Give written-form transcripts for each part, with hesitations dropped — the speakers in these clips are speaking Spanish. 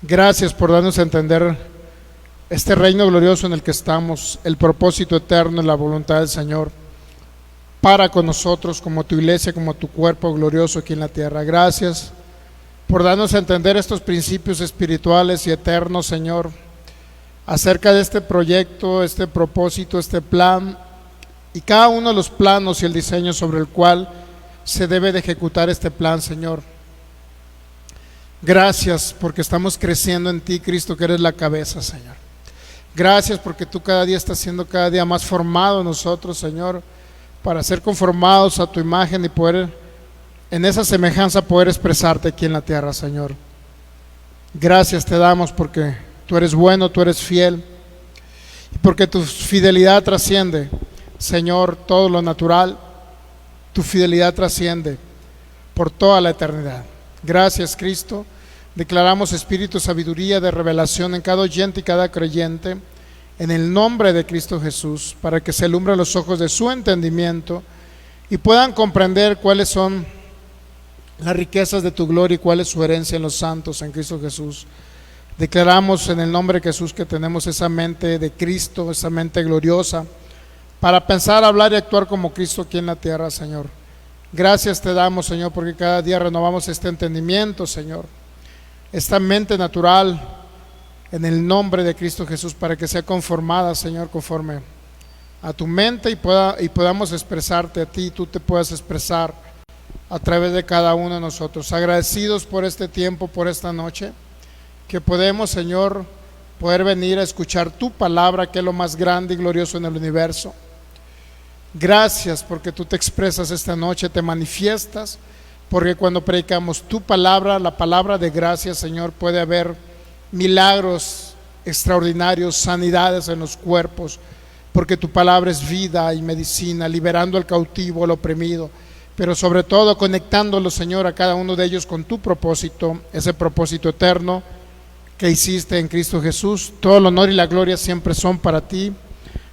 Gracias por darnos a entender este reino glorioso en el que estamos, el propósito eterno y la voluntad del Señor para con nosotros como tu iglesia, como tu cuerpo glorioso aquí en la tierra. Gracias por darnos a entender estos principios espirituales y eternos, Señor, acerca de este proyecto, este propósito, este plan y cada uno de los planos y el diseño sobre el cual se debe de ejecutar este plan, Señor. Gracias porque estamos creciendo en ti, Cristo, que eres la cabeza, Señor. Gracias porque tú cada día estás siendo cada día más formado en nosotros, Señor, para ser conformados a tu imagen y poder, en esa semejanza, poder expresarte aquí en la tierra, Señor. Gracias te damos porque tú eres bueno, tú eres fiel y porque tu fidelidad trasciende, Señor, todo lo natural. Tu fidelidad trasciende por toda la eternidad. Gracias, Cristo. Declaramos espíritu, sabiduría, de revelación en cada oyente y cada creyente, en el nombre de Cristo Jesús, para que se alumbren los ojos de su entendimiento y puedan comprender cuáles son las riquezas de tu gloria y cuál es su herencia en los santos en Cristo Jesús. Declaramos en el nombre de Jesús que tenemos esa mente de Cristo, esa mente gloriosa, para pensar, hablar y actuar como Cristo aquí en la tierra, Señor. Gracias te damos, Señor, porque cada día renovamos este entendimiento, Señor, esta mente natural en el nombre de Cristo Jesús, para que sea conformada, Señor, conforme a tu mente y podamos expresarte a ti y tú te puedas expresar a través de cada uno de nosotros. Agradecidos por este tiempo, por esta noche, que podemos, Señor, poder venir a escuchar tu palabra, que es lo más grande y glorioso en el universo. Gracias porque tú te expresas esta noche, te manifiestas, porque cuando predicamos tu palabra, la palabra de gracia, Señor, puede haber milagros extraordinarios, sanidades en los cuerpos, porque tu palabra es vida y medicina, liberando al cautivo, al oprimido, pero sobre todo conectándolo, Señor, a cada uno de ellos con tu propósito, ese propósito eterno que hiciste en Cristo Jesús. Todo el honor y la gloria siempre son para ti,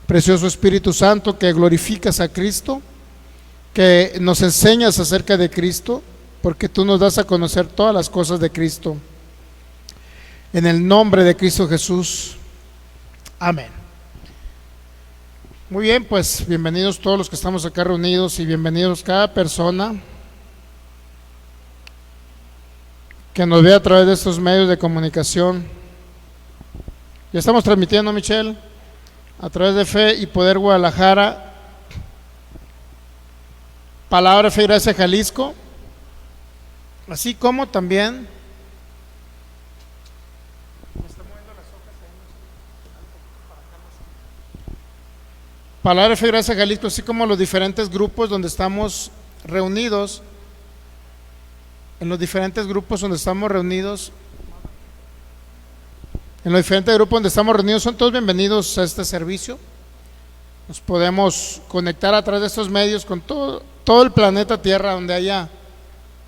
precioso Espíritu Santo, que glorificas a Cristo, que nos enseñas acerca de Cristo, porque tú nos das a conocer todas las cosas de Cristo. En el nombre de Cristo Jesús, amén. Muy bien, pues bienvenidos todos los que estamos acá reunidos y bienvenidos cada persona que nos ve a través de estos medios de comunicación. Ya estamos transmitiendo, Michelle, a través de Fe y Poder Guadalajara, Palabra Fe y Gracia Jalisco, así como también Palabra Fe y Gracia Jalisco, así como los diferentes grupos donde estamos reunidos. En los diferentes grupos donde estamos reunidos, son todos bienvenidos a este servicio. Nos podemos conectar a través de estos medios con todo el planeta Tierra donde haya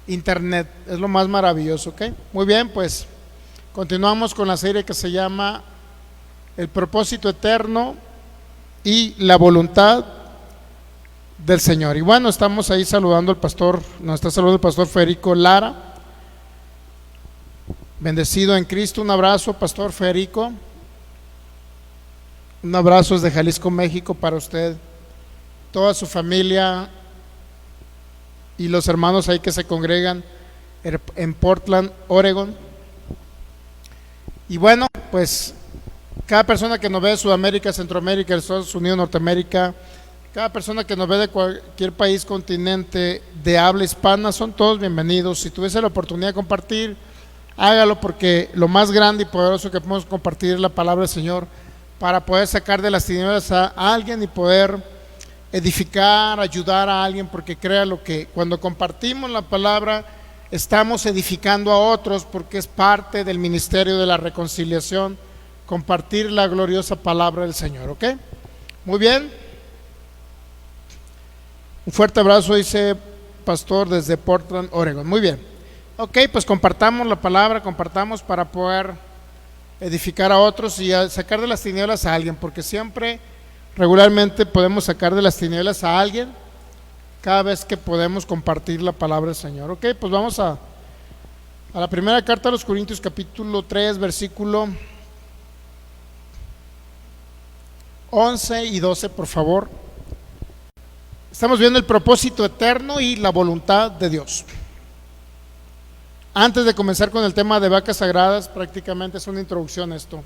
internet. Es lo más maravilloso, ¿ok? Muy bien, pues continuamos con la serie que se llama El propósito eterno y la voluntad del Señor. Y bueno, estamos ahí saludando al pastor, nos está saludando el pastor Federico Lara, bendecido en Cristo. Un abrazo, pastor Federico, un abrazo desde Jalisco, México, para usted, toda su familia y los hermanos ahí que se congregan en Portland, Oregon. Y bueno, pues cada persona que nos ve de Sudamérica, Centroamérica, Estados Unidos, Norteamérica, cada persona que nos ve de cualquier país, continente de habla hispana, son todos bienvenidos. Si tuviese la oportunidad de compartir, hágalo, porque lo más grande y poderoso que podemos compartir es la palabra del Señor, para poder sacar de las tinieblas a alguien y poder edificar, ayudar a alguien, porque créalo que cuando compartimos la palabra estamos edificando a otros, porque es parte del ministerio de la reconciliación, compartir la gloriosa palabra del Señor, ¿ok? Muy bien. Un fuerte abrazo, dice pastor, desde Portland, Oregon. Muy bien. Ok, pues compartamos la palabra, compartamos para poder edificar a otros y a sacar de las tinieblas a alguien, porque siempre, regularmente podemos sacar de las tinieblas a alguien cada vez que podemos compartir la palabra del Señor. Ok, pues vamos a a la primera carta a los Corintios, capítulo 3, versículo 11 y 12, por favor. Estamos viendo el propósito eterno y la voluntad de Dios. Antes de comenzar con el tema de vacas sagradas, prácticamente es una introducción a esto.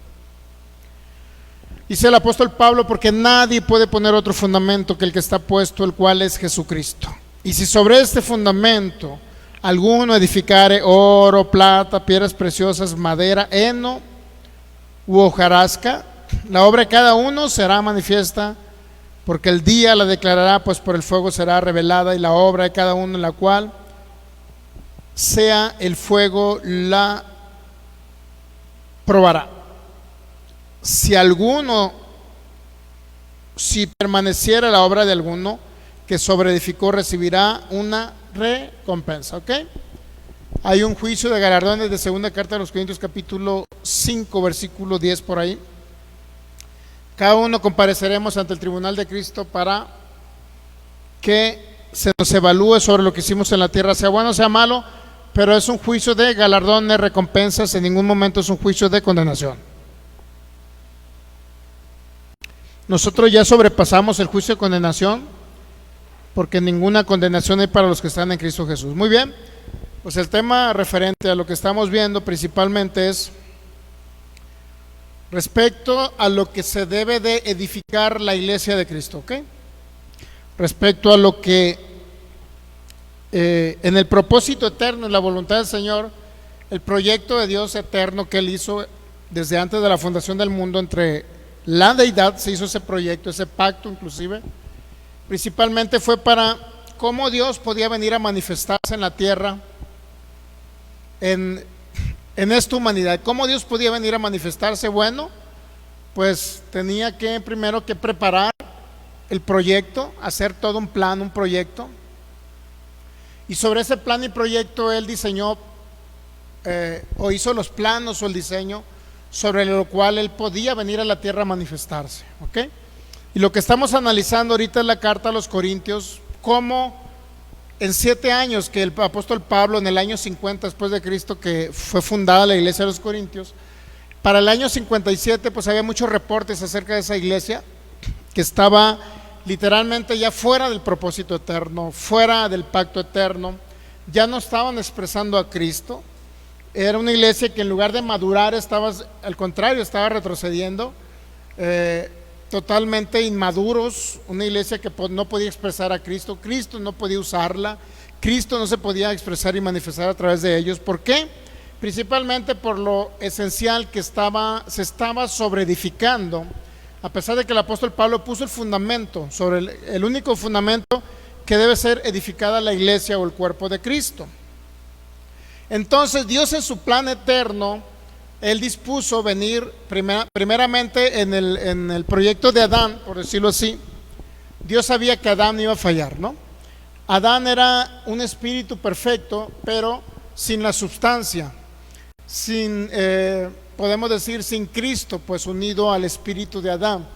Dice el apóstol Pablo: porque nadie puede poner otro fundamento que el que está puesto, el cual es Jesucristo. Y si sobre este fundamento alguno edificare oro, plata, piedras preciosas, madera, heno u hojarasca, la obra de cada uno será manifiesta, porque el día la declarará, pues por el fuego será revelada, y la obra de cada uno, en la cual sea el fuego, la probará. Si permaneciera la obra de alguno que sobreedificó, recibirá una recompensa. ¿Ok? Hay un juicio de galardones de segunda carta de los Corintios, capítulo 5, versículo 10 por ahí. Cada uno compareceremos ante el tribunal de Cristo para que se nos evalúe sobre lo que hicimos en la tierra, sea bueno o sea malo, pero es un juicio de galardones, recompensas, en ningún momento es un juicio de condenación. Nosotros ya sobrepasamos el juicio de condenación, porque ninguna condenación hay para los que están en Cristo Jesús. Muy bien, pues el tema referente a lo que estamos viendo principalmente es respecto a lo que se debe de edificar la iglesia de Cristo, ¿ok? Respecto a lo que en el propósito eterno, en la voluntad del Señor, el proyecto de Dios eterno que Él hizo desde antes de la fundación del mundo entre la deidad, se hizo ese proyecto, ese pacto inclusive, principalmente fue para cómo Dios podía venir a manifestarse en la tierra, en esta humanidad. ¿Cómo Dios podía venir a manifestarse? Bueno, pues tenía que primero que preparar el proyecto, hacer todo un plan, un proyecto, y sobre ese plan y proyecto Él diseñó o hizo los planos o el diseño sobre lo cual Él podía venir a la tierra a manifestarse. ¿Ok? Y lo que estamos analizando ahorita es la carta a los Corintios, cómo en 7 años que el apóstol Pablo, en el año 50 después de Cristo, que fue fundada la iglesia de los Corintios, para el año 57 pues había muchos reportes acerca de esa iglesia que estaba literalmente ya fuera del propósito eterno, fuera del pacto eterno, ya no estaban expresando a Cristo. Era una iglesia que en lugar de madurar estaba, al contrario, estaba retrocediendo, totalmente inmaduros, una iglesia que no podía expresar a Cristo, Cristo no podía usarla, Cristo no se podía expresar y manifestar a través de ellos. ¿Por qué? Principalmente por lo esencial que se estaba sobreedificando, a pesar de que el apóstol Pablo puso el fundamento, sobre el único fundamento que debe ser edificada la iglesia o el cuerpo de Cristo. Entonces Dios, en su plan eterno, Él dispuso venir primeramente en el proyecto de Adán, por decirlo así. Dios sabía que Adán iba a fallar, ¿no? Adán era un espíritu perfecto, pero sin la sustancia, sin, podemos decir, sin Cristo, pues unido al espíritu de Adán.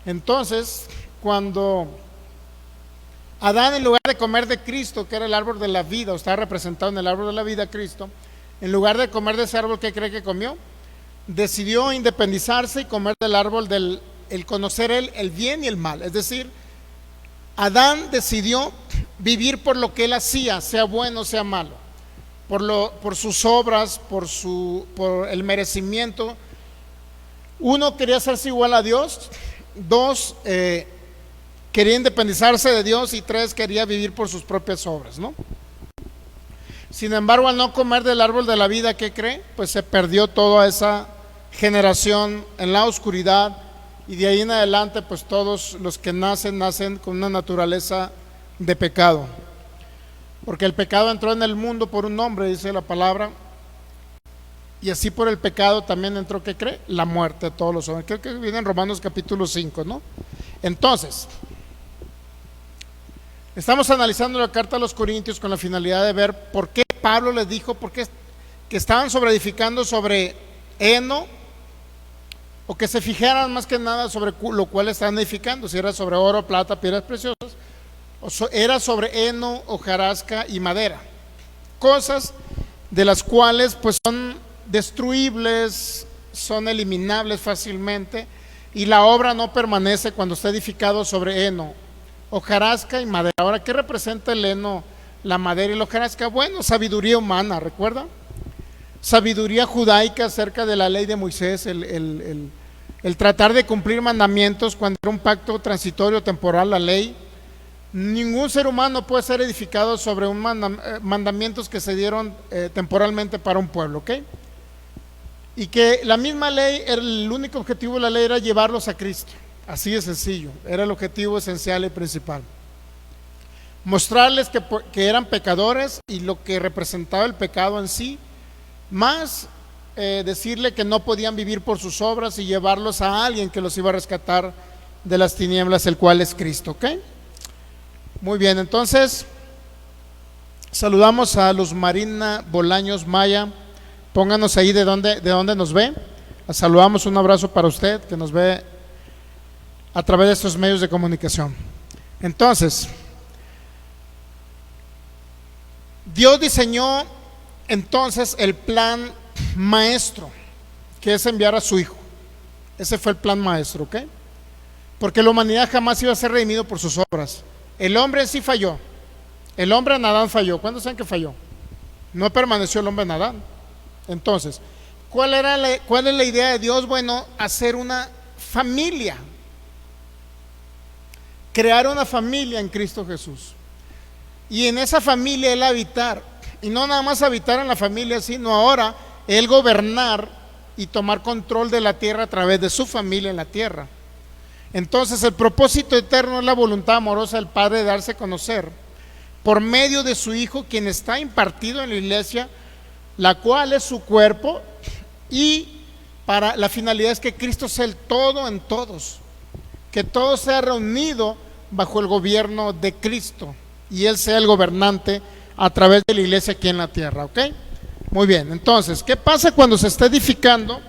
Entonces, cuando Adán, en lugar de comer de Cristo, que era el árbol de la vida, o estaba representado en el árbol de la vida Cristo, en lugar de comer de ese árbol, ¿qué cree que comió? Decidió independizarse y comer del árbol del conocer el bien y el mal. Es decir, Adán decidió vivir por lo que él hacía, sea bueno, sea malo, por sus obras, por el merecimiento. Uno, quería hacerse igual a Dios. Dos, quería independizarse de Dios. Y tres, quería vivir por sus propias obras, ¿no? Sin embargo, al no comer del árbol de la vida, ¿qué cree? Pues se perdió toda esa generación en la oscuridad, y de ahí en adelante pues todos los que nacen con una naturaleza de pecado, porque el pecado entró en el mundo por un hombre, dice la palabra, y así por el pecado también entró, ¿qué cree? La muerte de todos los hombres. Creo que viene en Romanos capítulo 5, ¿no? Entonces, estamos analizando la carta a los Corintios con la finalidad de ver por qué Pablo les dijo, por qué que estaban sobreedificando sobre heno, o que se fijaran más que nada sobre lo cual estaban edificando, si era sobre oro, plata, piedras preciosas, o era sobre heno, hojarasca y madera, cosas de las cuales pues son destruibles, son eliminables fácilmente, y la obra no permanece cuando está edificado sobre heno, hojarasca y madera. Ahora, ¿qué representa el heno, la madera y la hojarasca? Bueno, sabiduría humana, ¿recuerda? Sabiduría judaica acerca de la ley de Moisés, el tratar de cumplir mandamientos cuando era un pacto transitorio temporal, la ley. Ningún ser humano puede ser edificado sobre un mandamientos que se dieron temporalmente para un pueblo, ¿ok? Y que la misma ley, el único objetivo de la ley era llevarlos a Cristo, así de sencillo, era el objetivo esencial y principal. Mostrarles que eran pecadores y lo que representaba el pecado en sí, más decirle que no podían vivir por sus obras y llevarlos a alguien que los iba a rescatar de las tinieblas, el cual es Cristo, ¿ok? Muy bien, entonces saludamos a Luz Marina Bolaños Maya. Pónganos ahí de dónde nos ve. La saludamos, un abrazo para usted que nos ve a través de estos medios de comunicación. Entonces, Dios diseñó entonces el plan maestro, que es enviar a su Hijo. Ese fue el plan maestro, ¿ok? Porque la humanidad jamás iba a ser redimido por sus obras. El hombre en sí falló. El hombre en Adán falló. ¿Cuándo saben que falló? No permaneció el hombre en Adán. Entonces, ¿cuál es la idea de Dios? Bueno, hacer una familia, crear una familia en Cristo Jesús, y en esa familia Él habitar, y no nada más habitar en la familia, sino ahora Él gobernar y tomar control de la tierra a través de su familia en la tierra. Entonces, el propósito eterno es la voluntad amorosa del Padre de darse a conocer por medio de su Hijo, quien está impartido en la iglesia, la cual es su cuerpo, y para la finalidad es que Cristo sea el todo en todos, que todo sea reunido bajo el gobierno de Cristo y Él sea el gobernante a través de la iglesia aquí en la tierra, ¿ok? Muy bien, entonces, ¿qué pasa cuando se está edificando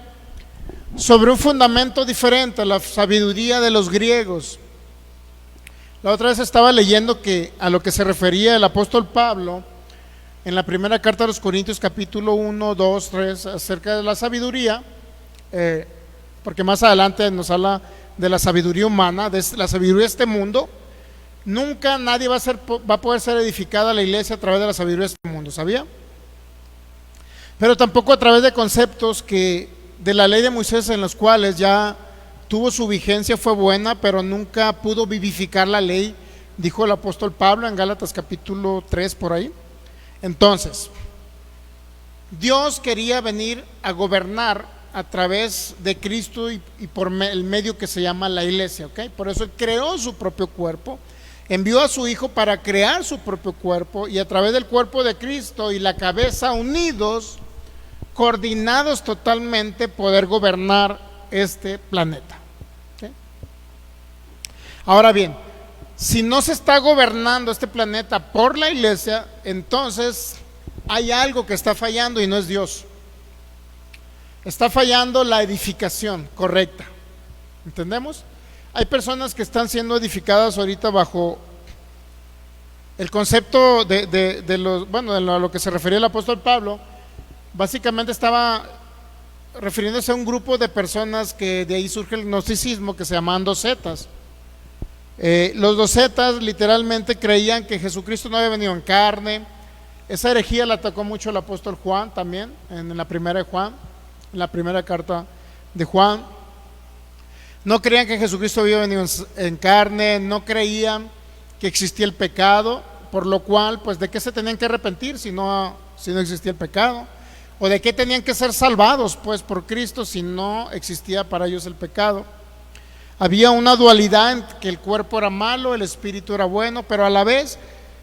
sobre un fundamento diferente, la sabiduría de los griegos? La otra vez estaba leyendo que a lo que se refería el apóstol Pablo en la primera carta a los Corintios, capítulo 1, 2, 3, acerca de la sabiduría, porque más adelante nos habla de la sabiduría humana, de la sabiduría de este mundo. Nunca nadie va a poder ser edificada la iglesia a través de la sabiduría de este mundo, ¿sabía? Pero tampoco a través de conceptos que de la ley de Moisés, en los cuales ya tuvo su vigencia, fue buena, pero nunca pudo vivificar la ley, dijo el apóstol Pablo en Gálatas capítulo 3 por ahí. Entonces, Dios quería venir a gobernar a través de Cristo y por el medio que se llama la iglesia, ¿ok? Por eso Él creó su propio cuerpo, envió a su Hijo para crear su propio cuerpo, y a través del cuerpo de Cristo y la cabeza unidos, coordinados totalmente, poder gobernar este planeta, ¿ok? Ahora bien, si no se está gobernando este planeta por la iglesia, entonces hay algo que está fallando y no es Dios. Está fallando la edificación correcta. ¿Entendemos? Hay personas que están siendo edificadas ahorita bajo el concepto de lo que se refería el apóstol Pablo. Básicamente estaba refiriéndose a un grupo de personas que de ahí surge el gnosticismo, que se llaman docetas. Los docetas literalmente creían que Jesucristo no había venido en carne. Esa herejía la atacó mucho el apóstol Juan también, en la primera de Juan, en la primera carta de Juan. No creían que Jesucristo había venido en carne, no creían que existía el pecado, por lo cual, pues, ¿de qué se tenían que arrepentir si no existía el pecado? ¿O de qué tenían que ser salvados, pues, por Cristo si no existía para ellos el pecado? Había una dualidad en que el cuerpo era malo, el espíritu era bueno, pero a la vez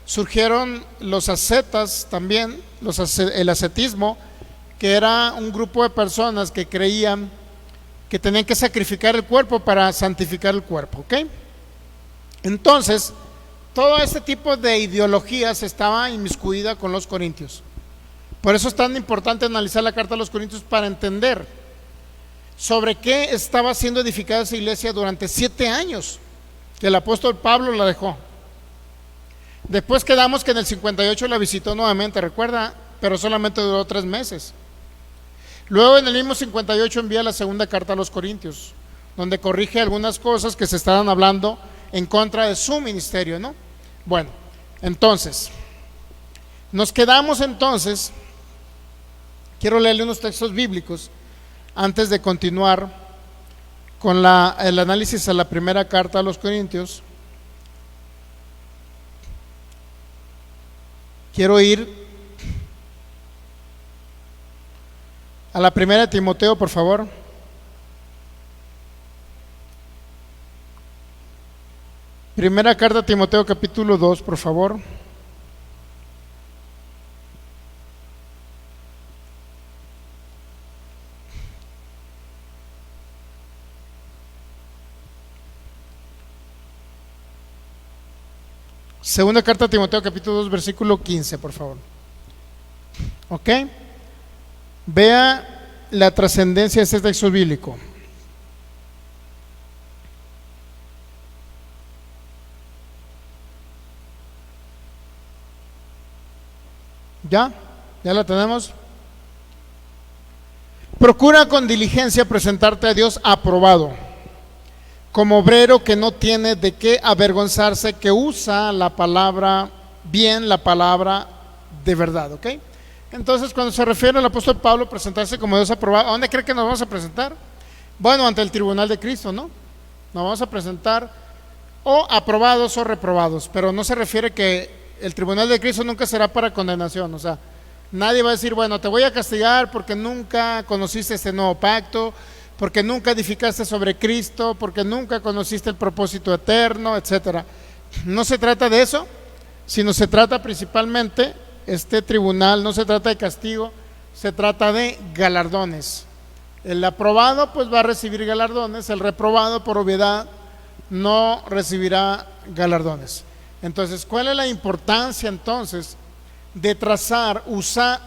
surgieron los ascetas también, el ascetismo, que era un grupo de personas que creían que tenían que sacrificar el cuerpo para santificar el cuerpo, ¿ok? Entonces, todo este tipo de ideologías estaba inmiscuida con los corintios. Por eso es tan importante analizar la carta a los Corintios para entender sobre qué estaba siendo edificada esa iglesia durante 7 años que el apóstol Pablo la dejó. Después quedamos que en el 58 la visitó nuevamente, recuerda, pero solamente duró 3 meses. Luego en el mismo 58 envía la segunda carta a los Corintios, donde corrige algunas cosas que se estaban hablando en contra de su ministerio, ¿no? Bueno, entonces, nos quedamos entonces, quiero leerle unos textos bíblicos antes de continuar con el análisis a la primera carta a los Corintios. Quiero ir a la primera de Timoteo, por favor. Primera carta a Timoteo, capítulo 2, por favor. Segunda carta a Timoteo, capítulo 2, versículo 15, por favor. ¿Ok? Vea la trascendencia de este texto bíblico. ¿Ya? ¿Ya la tenemos? Procura con diligencia presentarte a Dios aprobado, como obrero que no tiene de qué avergonzarse, que usa la palabra bien, la palabra de verdad, ¿ok? Entonces, cuando se refiere al apóstol Pablo presentarse como Dios aprobado, ¿a dónde cree que nos vamos a presentar? Bueno, ante el tribunal de Cristo, ¿no? Nos vamos a presentar o aprobados o reprobados, pero no se refiere que el tribunal de Cristo nunca será para condenación. O sea, nadie va a decir, bueno, te voy a castigar porque nunca conociste este nuevo pacto, porque nunca edificaste sobre Cristo, porque nunca conociste el propósito eterno, etcétera. No se trata de eso, sino se trata principalmente, este tribunal no se trata de castigo, se trata de galardones. El aprobado pues va a recibir galardones, el reprobado por obviedad no recibirá galardones. Entonces, ¿cuál es la importancia entonces de trazar? Usa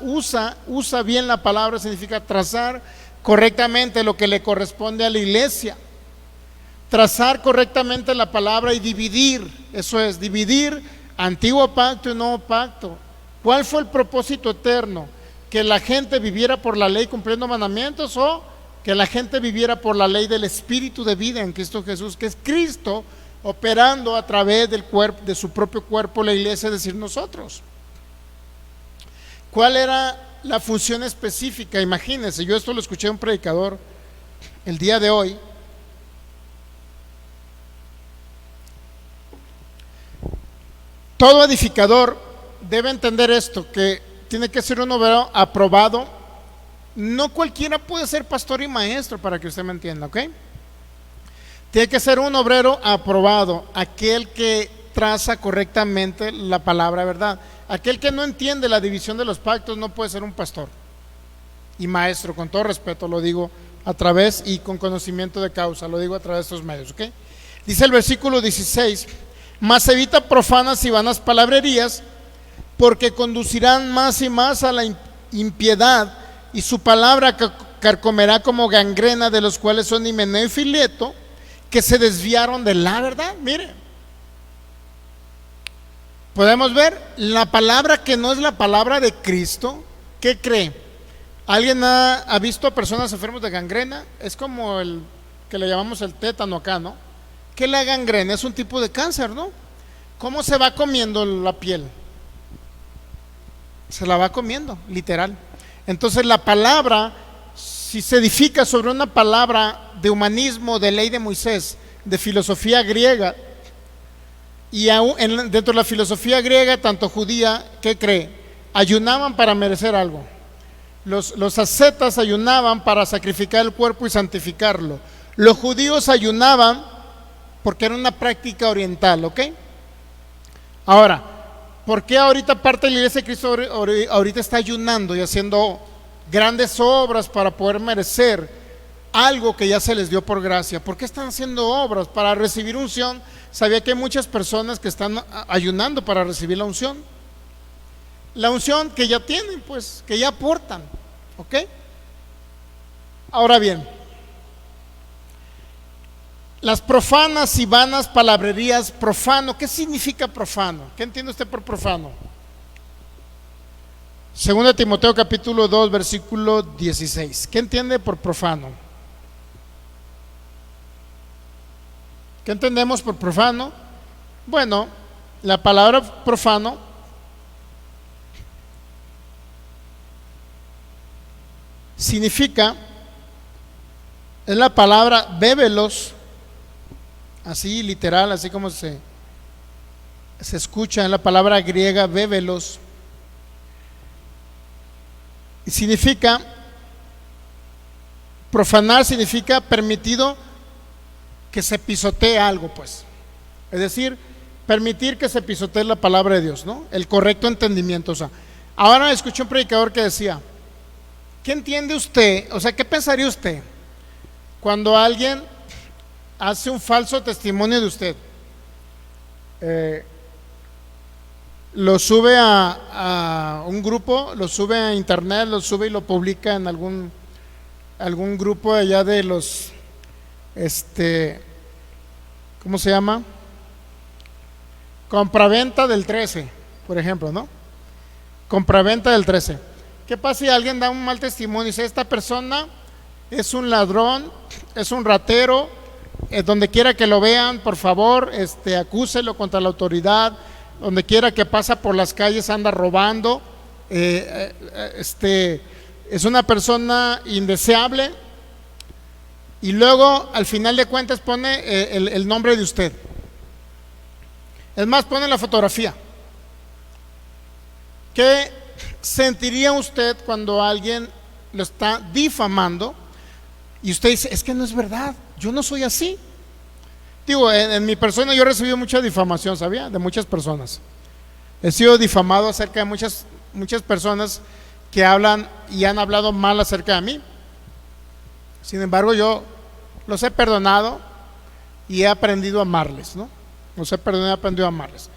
bien la palabra, significa trazar correctamente lo que le corresponde a la iglesia. Trazar correctamente la palabra y dividir, eso es, dividir antiguo pacto y nuevo pacto. ¿Cuál fue el propósito eterno? ¿Que la gente viviera por la ley cumpliendo mandamientos o que la gente viviera por la ley del Espíritu de vida en Cristo Jesús, que es Cristo operando a través del cuerpo, de su propio cuerpo, la iglesia, es decir, nosotros? ¿Cuál era la función específica? Imagínense, yo esto lo escuché a un predicador el día de hoy. Todo edificador debe entender esto, que tiene que ser un obrero aprobado. No cualquiera puede ser pastor y maestro, para que usted me entienda, ¿ok? Tiene que ser un obrero aprobado, aquel que traza correctamente la palabra verdad. Aquel que no entiende la división de los pactos no puede ser un pastor y maestro, con todo respeto lo digo a través y con conocimiento de causa, lo digo a través de estos medios, ¿ok? Dice el versículo 16, mas evita profanas y vanas palabrerías, porque conducirán más y más a la impiedad, y su palabra carcomerá como gangrena, de los cuales son Himeneo y Fileto, que se desviaron de la verdad. Mire, podemos ver la palabra que no es la palabra de Cristo. ¿Qué cree? ¿Alguien ha visto a personas enfermos de gangrena? Es como el que le llamamos el tétano acá, ¿no? Que la gangrena es un tipo de cáncer, ¿no? ¿Cómo se va comiendo la piel? Se la va comiendo, literal. Entonces la palabra, si se edifica sobre una palabra de humanismo, de ley de Moisés, de filosofía griega, y aún dentro de la filosofía griega, tanto judía, ¿qué cree? Ayunaban para merecer algo. Los ascetas ayunaban para sacrificar el cuerpo y santificarlo. Los judíos ayunaban porque era una práctica oriental, ¿ok? Ahora, ¿por qué ahorita parte de la iglesia de Cristo ahorita está ayunando y haciendo grandes obras para poder merecer algo que ya se les dio por gracia? ¿Por qué están haciendo obras? Para recibir unción. Sabía que hay muchas personas que están ayunando para recibir la unción. La unción que ya tienen, pues, que ya aportan, ¿ok? Ahora bien, las profanas y vanas palabrerías. Profano, ¿qué significa profano? ¿Qué entiende usted por profano? Segunda Timoteo capítulo 2 versículo 16. ¿Qué entiende por profano? ¿Qué entendemos por profano? Bueno, la palabra profano significa, es la palabra bébelos, así literal, así como se escucha en la palabra griega bébelos, y significa, profanar significa permitido que se pisotee algo, pues, es decir, permitir que se pisotee la palabra de Dios, ¿no? El correcto entendimiento. O sea, ahora escuché un predicador que decía, ¿qué entiende usted? O sea, ¿qué pensaría usted cuando alguien hace un falso testimonio de usted? Lo sube a un grupo, lo sube a internet, lo sube y lo publica en algún grupo allá de los, ¿cómo se llama? Compraventa del 13, por ejemplo, ¿no? Compraventa del 13. ¿Qué pasa si alguien da un mal testimonio y dice, esta persona es un ladrón, es un ratero, donde quiera que lo vean, por favor, acúselo contra la autoridad, donde quiera que pasa por las calles anda robando, es una persona indeseable, y luego al final de cuentas pone el nombre de usted, es más, pone la fotografía. ¿Qué sentiría usted cuando alguien lo está difamando y usted dice, es que no es verdad, yo no soy así? Digo, en mi persona yo he recibido mucha difamación, ¿sabía? De muchas personas. He sido difamado acerca de muchas personas que hablan y han hablado mal acerca de mí. Sin embargo, yo los he perdonado y he aprendido a amarles, ¿no? Los he perdonado y he aprendido a amarles.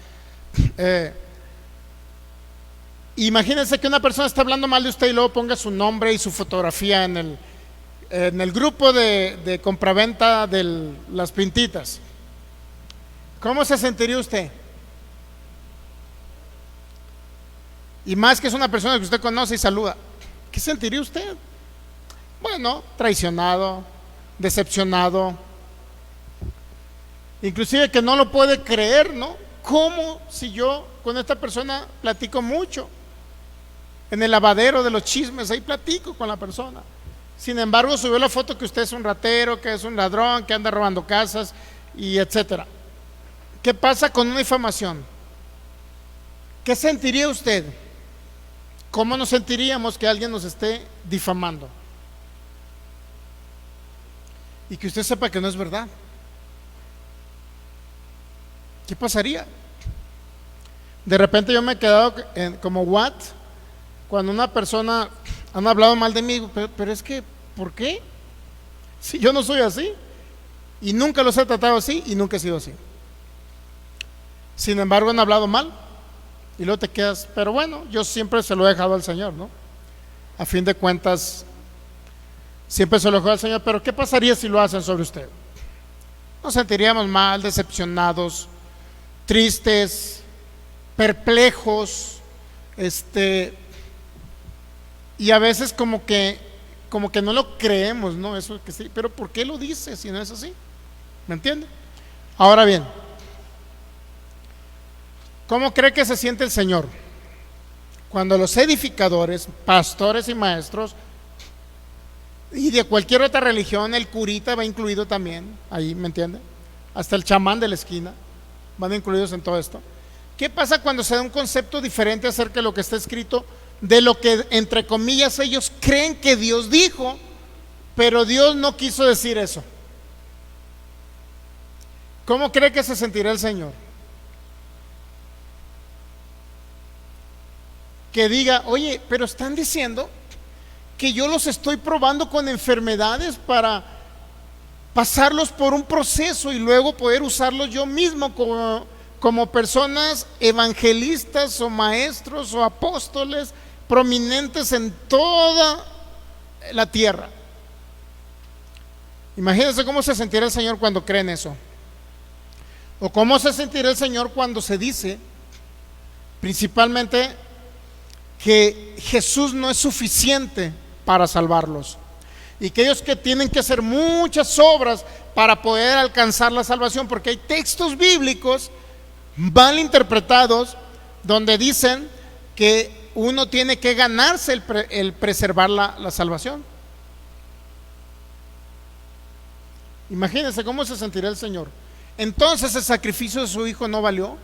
Imagínense que una persona está hablando mal de usted y luego ponga su nombre y su fotografía en el grupo de compraventa de las pintitas. ¿Cómo se sentiría usted? Y más que es una persona que usted conoce y saluda, ¿qué sentiría usted? Bueno, traicionado, decepcionado, inclusive que no lo puede creer, ¿no? ¿Cómo si yo con esta persona platico mucho? En el lavadero de los chismes, ahí platico con la persona. Sin embargo, subió la foto que usted es un ratero, que es un ladrón, que anda robando casas y etcétera. ¿Qué pasa con una difamación? ¿Qué sentiría usted? ¿Cómo nos sentiríamos que alguien nos esté difamando? Y que usted sepa que no es verdad. ¿Qué pasaría? De repente yo me he quedado como what? Cuando una persona han hablado mal de mí, pero es que, ¿por qué? Si yo no soy así, y nunca los he tratado así, y nunca he sido así. Sin embargo, han hablado mal, y luego te quedas, pero bueno, yo siempre se lo he dejado al Señor, ¿no? A fin de cuentas, siempre se lo he dejado al Señor, pero ¿qué pasaría si lo hacen sobre usted? Nos sentiríamos mal, decepcionados, tristes, perplejos, y a veces como que no lo creemos, ¿no? Eso que sí, pero ¿por qué lo dice si no es así? ¿Me entiende? Ahora bien, ¿cómo cree que se siente el Señor cuando los edificadores, pastores y maestros, y de cualquier otra religión, el curita va incluido también, ahí, ¿me entiende? Hasta el chamán de la esquina van incluidos en todo esto? ¿Qué pasa cuando se da un concepto diferente acerca de lo que está escrito, de lo que entre comillas ellos creen que Dios dijo, pero Dios no quiso decir eso? ¿Cómo cree que se sentirá el Señor? Que diga, oye, pero están diciendo que yo los estoy probando con enfermedades para pasarlos por un proceso y luego poder usarlos yo mismo como personas evangelistas o maestros o apóstoles prominentes en toda la tierra. Imagínense cómo se sentirá el Señor cuando creen eso, o cómo se sentirá el Señor cuando se dice, principalmente que Jesús no es suficiente para salvarlos, y que ellos que tienen que hacer muchas obras para poder alcanzar la salvación, porque hay textos bíblicos mal interpretados donde dicen que uno tiene que ganarse el preservar la salvación. Imagínense cómo se sentirá el Señor. Entonces el sacrificio de su Hijo no valió.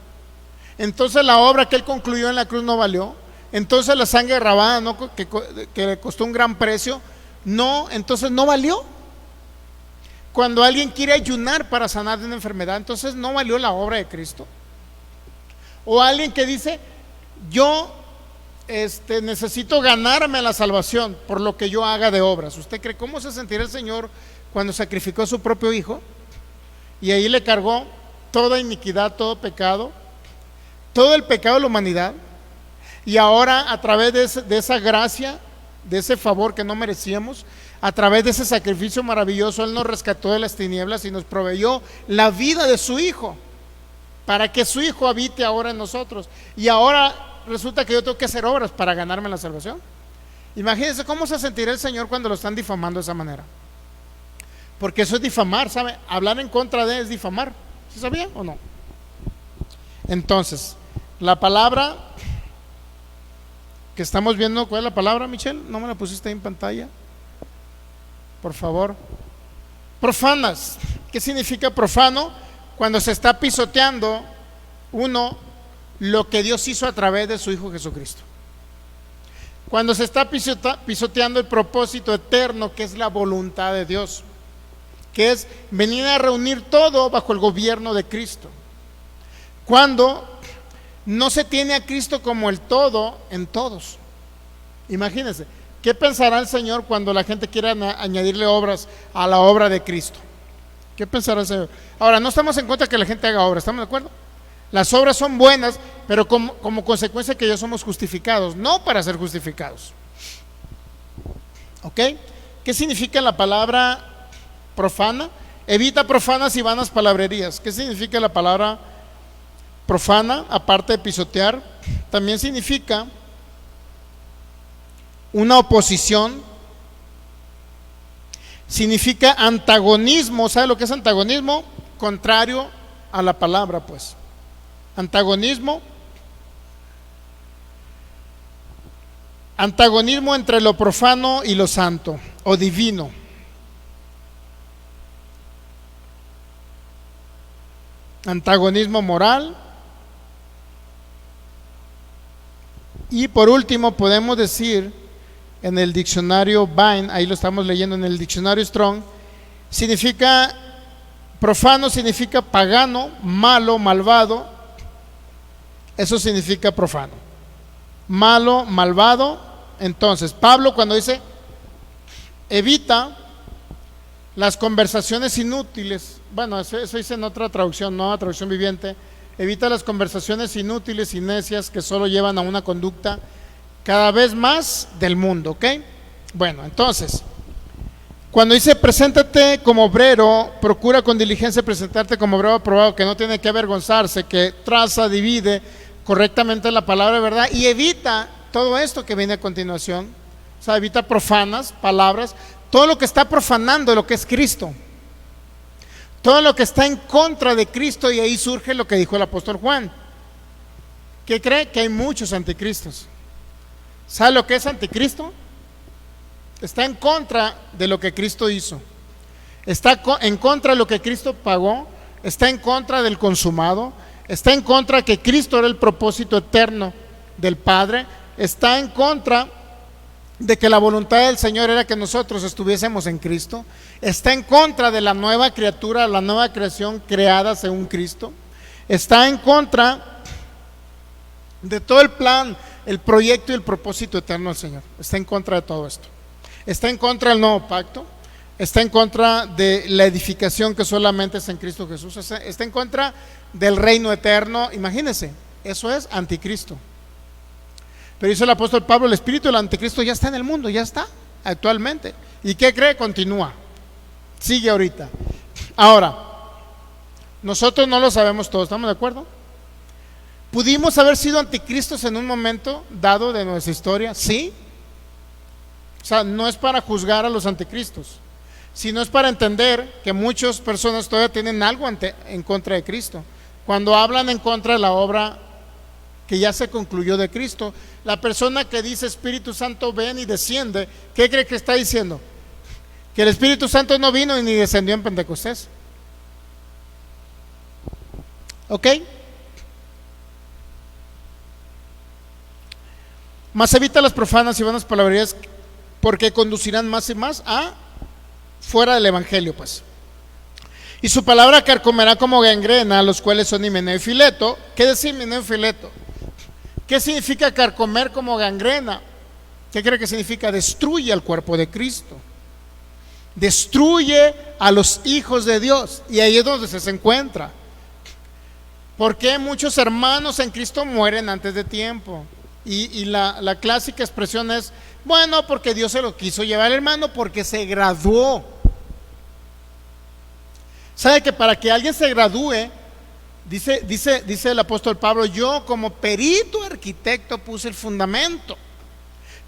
Entonces la obra que Él concluyó en la cruz no valió. Entonces la sangre derramada, ¿no?, que le costó un gran precio, no, entonces no valió. Cuando alguien quiere ayunar para sanar de una enfermedad, entonces no valió la obra de Cristo. O alguien que dice, yo necesito ganarme la salvación por lo que yo haga de obras. ¿Usted cree cómo se sentirá el Señor cuando sacrificó a su propio Hijo y ahí le cargó toda iniquidad, todo pecado, todo el pecado de la humanidad? Y ahora, a través de esa gracia, de ese favor que no merecíamos, a través de ese sacrificio maravilloso, Él nos rescató de las tinieblas y nos proveyó la vida de su Hijo, para que su Hijo habite ahora en nosotros. Y ahora resulta que yo tengo que hacer obras para ganarme la salvación. Imagínense cómo se sentirá el Señor cuando lo están difamando de esa manera. Porque eso es difamar, ¿sabe? Hablar en contra de es difamar. ¿Sí sabía o no? Entonces, la palabra que estamos viendo, ¿cuál es la palabra, Michelle? ¿No me la pusiste ahí en pantalla? Por favor. Profanas. ¿Qué significa profano? Cuando se está pisoteando lo que Dios hizo a través de su Hijo Jesucristo. Cuando se está pisoteando el propósito eterno, que es la voluntad de Dios, que es venir a reunir todo bajo el gobierno de Cristo. Cuando no se tiene a Cristo como el todo en todos. Imagínense, ¿qué pensará el Señor cuando la gente quiera añadirle obras a la obra de Cristo? ¿Qué pensará el Señor? Ahora, no estamos en contra de que la gente haga obras, ¿estamos de acuerdo? Las obras son buenas, pero como consecuencia que ya somos justificados, no para ser justificados. ¿Ok? ¿Qué significa la palabra profana? Evita profanas y vanas palabrerías. ¿Qué significa la palabra profana, aparte de pisotear? También significa una oposición, significa antagonismo. ¿Sabe lo que es antagonismo? Contrario a la palabra, pues. Antagonismo entre lo profano y lo santo o divino. Antagonismo moral. Y por último podemos decir en el diccionario Vine, ahí lo estamos leyendo en el diccionario Strong, significa profano, significa pagano, malo, malvado. Eso significa profano, malo, malvado. Entonces Pablo, cuando dice evita las conversaciones inútiles, bueno, eso dice en otra traducción, no, traducción viviente, evita las conversaciones inútiles y necias que solo llevan a una conducta cada vez más del mundo, ¿ok? Bueno, entonces, cuando dice preséntate como obrero, procura con diligencia presentarte como obrero aprobado, que no tiene que avergonzarse, que traza, divide correctamente la palabra de verdad y evita todo esto que viene a continuación. O sea, evita profanas palabras, todo lo que está profanando lo que es Cristo, todo lo que está en contra de Cristo. Y ahí surge lo que dijo el apóstol Juan, que cree que hay muchos anticristos. ¿Sabe lo que es anticristo? Está en contra de lo que Cristo hizo, está en contra de lo que Cristo pagó, está en contra del consumado, está en contra de que Cristo era el propósito eterno del Padre, está en contra de que la voluntad del Señor era que nosotros estuviésemos en Cristo, está en contra de la nueva criatura, la nueva creación creada según Cristo, está en contra de todo el plan, el proyecto y el propósito eterno del Señor. Está en contra de todo esto. Está en contra del nuevo pacto, está en contra de la edificación que solamente es en Cristo Jesús, está en contra del reino eterno. Imagínense, eso es anticristo. Pero dice el apóstol Pablo, el espíritu del anticristo ya está en el mundo, ya está actualmente. ¿Y qué cree? Continúa, sigue ahorita. Ahora, nosotros no lo sabemos todo, ¿estamos de acuerdo? ¿Pudimos haber sido anticristos en un momento dado de nuestra historia? Sí. O sea, no es para juzgar a los anticristos, sino es para entender que muchas personas todavía tienen algo en contra de Cristo. Cuando hablan en contra de la obra que ya se concluyó de Cristo, la persona que dice Espíritu Santo ven y desciende, ¿qué cree que está diciendo? Que el Espíritu Santo no vino ni descendió en Pentecostés. ¿Ok? Mas evita las profanas y vanas palabrerías, porque conducirán más y más a fuera del evangelio, pues. Y su palabra carcomerá como gangrena a los cuales son Himeneo y Fileto. ¿Qué decir Himeneo y Fileto? ¿Qué significa carcomer como gangrena? ¿Qué cree que significa? Destruye al cuerpo de Cristo, destruye a los hijos de Dios, y ahí es donde se encuentra. ¿Por qué muchos hermanos en Cristo mueren antes de tiempo? Y la clásica expresión es, bueno, porque Dios se lo quiso llevar, hermano, porque se graduó. ¿Sabe que para que alguien se gradúe, dice el apóstol Pablo, yo como perito arquitecto puse el fundamento,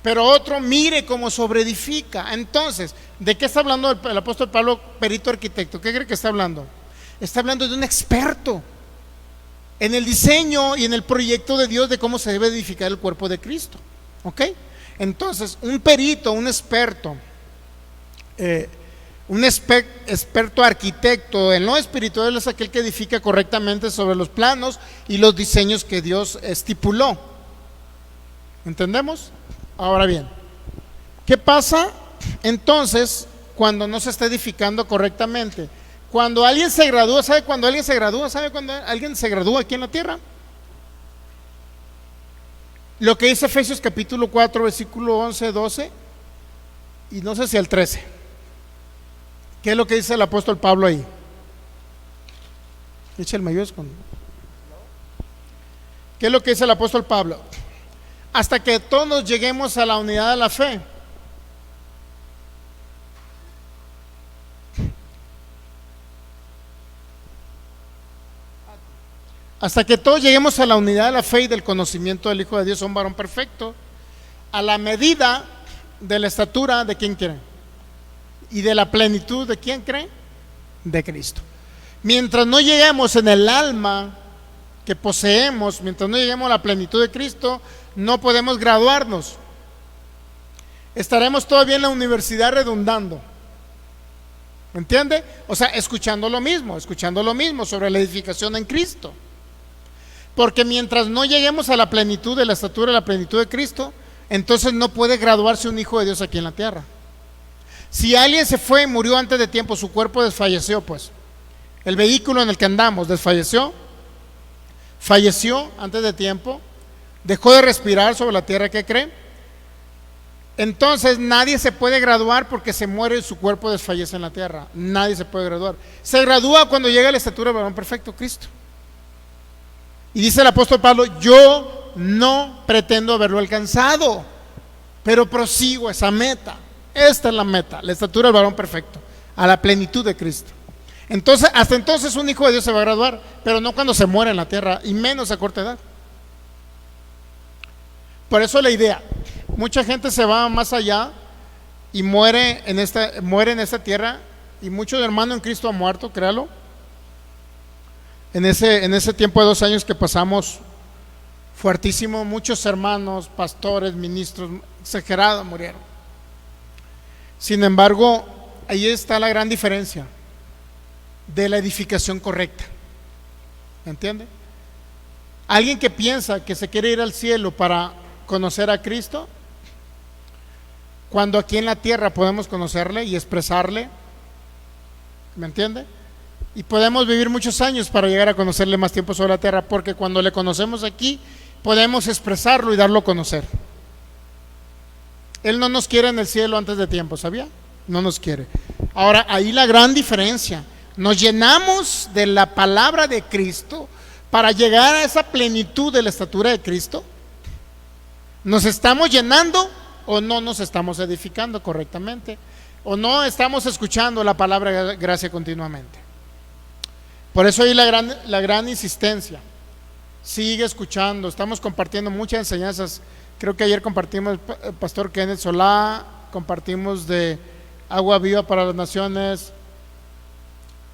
pero otro mire cómo sobreedifica? Entonces, ¿de qué está hablando el apóstol Pablo, perito arquitecto? ¿Qué cree que está hablando? Está hablando de un experto en el diseño y en el proyecto de Dios de cómo se debe edificar el cuerpo de Cristo. ¿Ok? Entonces, un perito, un experto, experto arquitecto en lo espiritual es aquel que edifica correctamente sobre los planos y los diseños que Dios estipuló. ¿Entendemos? Ahora bien, ¿qué pasa entonces cuando no se está edificando correctamente? Cuando alguien se gradúa, ¿sabe cuando alguien se gradúa? ¿Sabe cuando alguien se gradúa aquí en la tierra? Lo que dice Efesios capítulo 4, versículo 11, 12, y no sé si el 13. ¿Qué es lo que dice el apóstol Pablo ahí? Echa el mayor con. ¿Qué es lo que dice el apóstol Pablo? Hasta que todos lleguemos a la unidad de la fe. Hasta que todos lleguemos a la unidad de la fe y del conocimiento del Hijo de Dios, un varón perfecto, a la medida de la estatura de ¿quién cree? Y de la plenitud de ¿quién cree? De Cristo. Mientras no lleguemos en el alma que poseemos, mientras no lleguemos a la plenitud de Cristo, no podemos graduarnos. Estaremos todavía en la universidad redundando. ¿Me entiende? O sea, escuchando lo mismo sobre la edificación en Cristo. Porque mientras no lleguemos a la plenitud de la estatura, la plenitud de Cristo, entonces no puede graduarse un hijo de Dios aquí en la tierra. Si alguien se fue y murió antes de tiempo, su cuerpo desfalleció, pues. El vehículo en el que andamos desfalleció, falleció antes de tiempo, dejó de respirar sobre la tierra, ¿qué cree? Entonces nadie se puede graduar porque se muere y su cuerpo desfallece en la tierra. Nadie se puede graduar. Se gradúa cuando llega a la estatura del varón perfecto, Cristo. Y dice el apóstol Pablo, yo no pretendo haberlo alcanzado, pero prosigo esa meta. Esta es la meta, la estatura del varón perfecto, a la plenitud de Cristo. Entonces, hasta entonces un hijo de Dios se va a graduar, pero no cuando se muera en la tierra, y menos a corta edad. Por eso la idea, mucha gente se va más allá y muere en esta tierra, y muchos hermanos en Cristo han muerto, créalo. En ese tiempo de 2 años que pasamos fuertísimo, muchos hermanos, pastores, ministros, exagerados murieron. Sin embargo, ahí está la gran diferencia de la edificación correcta. ¿Me entiende? Alguien que piensa que se quiere ir al cielo para conocer a Cristo, cuando aquí en la tierra podemos conocerle y expresarle, ¿me entiende? Y podemos vivir muchos años para llegar a conocerle más tiempo sobre la tierra, porque cuando le conocemos aquí, podemos expresarlo y darlo a conocer. Él no nos quiere en el cielo antes de tiempo, ¿sabía? No nos quiere. Ahora, ahí la gran diferencia. Nos llenamos de la palabra de Cristo para llegar a esa plenitud de la estatura de Cristo. ¿Nos estamos llenando o no nos estamos edificando correctamente? ¿O no estamos escuchando la palabra gracia continuamente? Por eso hay la gran insistencia. sigue escuchando. Estamos compartiendo muchas enseñanzas. Creo que ayer compartimos el pastor Kenneth Solá, compartimos de Agua Viva para las Naciones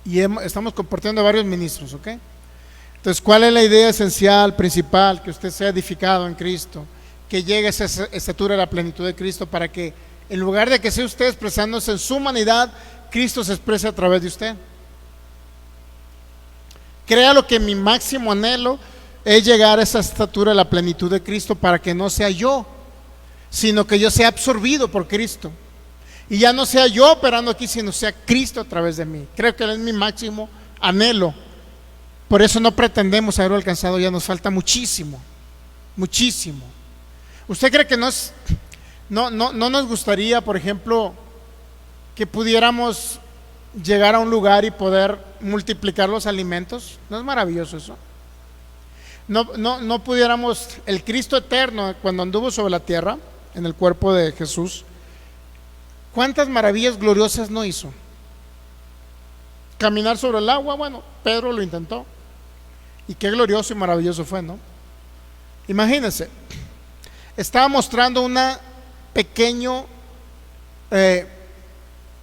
y estamos compartiendo varios ministros, ¿ok? Entonces, ¿cuál es la idea esencial, principal? Que usted sea edificado en Cristo, que llegue a esa estatura de la plenitud de Cristo, para que en lugar de que sea usted expresándose en su humanidad, Cristo se exprese a través de usted. Créalo que mi máximo anhelo es llegar a esa estatura de la plenitud de Cristo, para que no sea yo, sino que yo sea absorbido por Cristo. Y ya no sea yo operando aquí, sino sea Cristo a través de mí. Creo que es mi máximo anhelo. Por eso no pretendemos haberlo alcanzado, ya nos falta muchísimo, muchísimo. ¿Usted cree que no nos gustaría, por ejemplo, que pudiéramos llegar a un lugar y poder multiplicar los alimentos? ¿No es maravilloso eso? No pudiéramos, el Cristo eterno, cuando anduvo sobre la tierra, en el cuerpo de Jesús, ¿cuántas maravillas gloriosas no hizo? Caminar sobre el agua, bueno, Pedro lo intentó. Y qué glorioso y maravilloso fue, ¿no? Imagínense, estaba mostrando una pequeño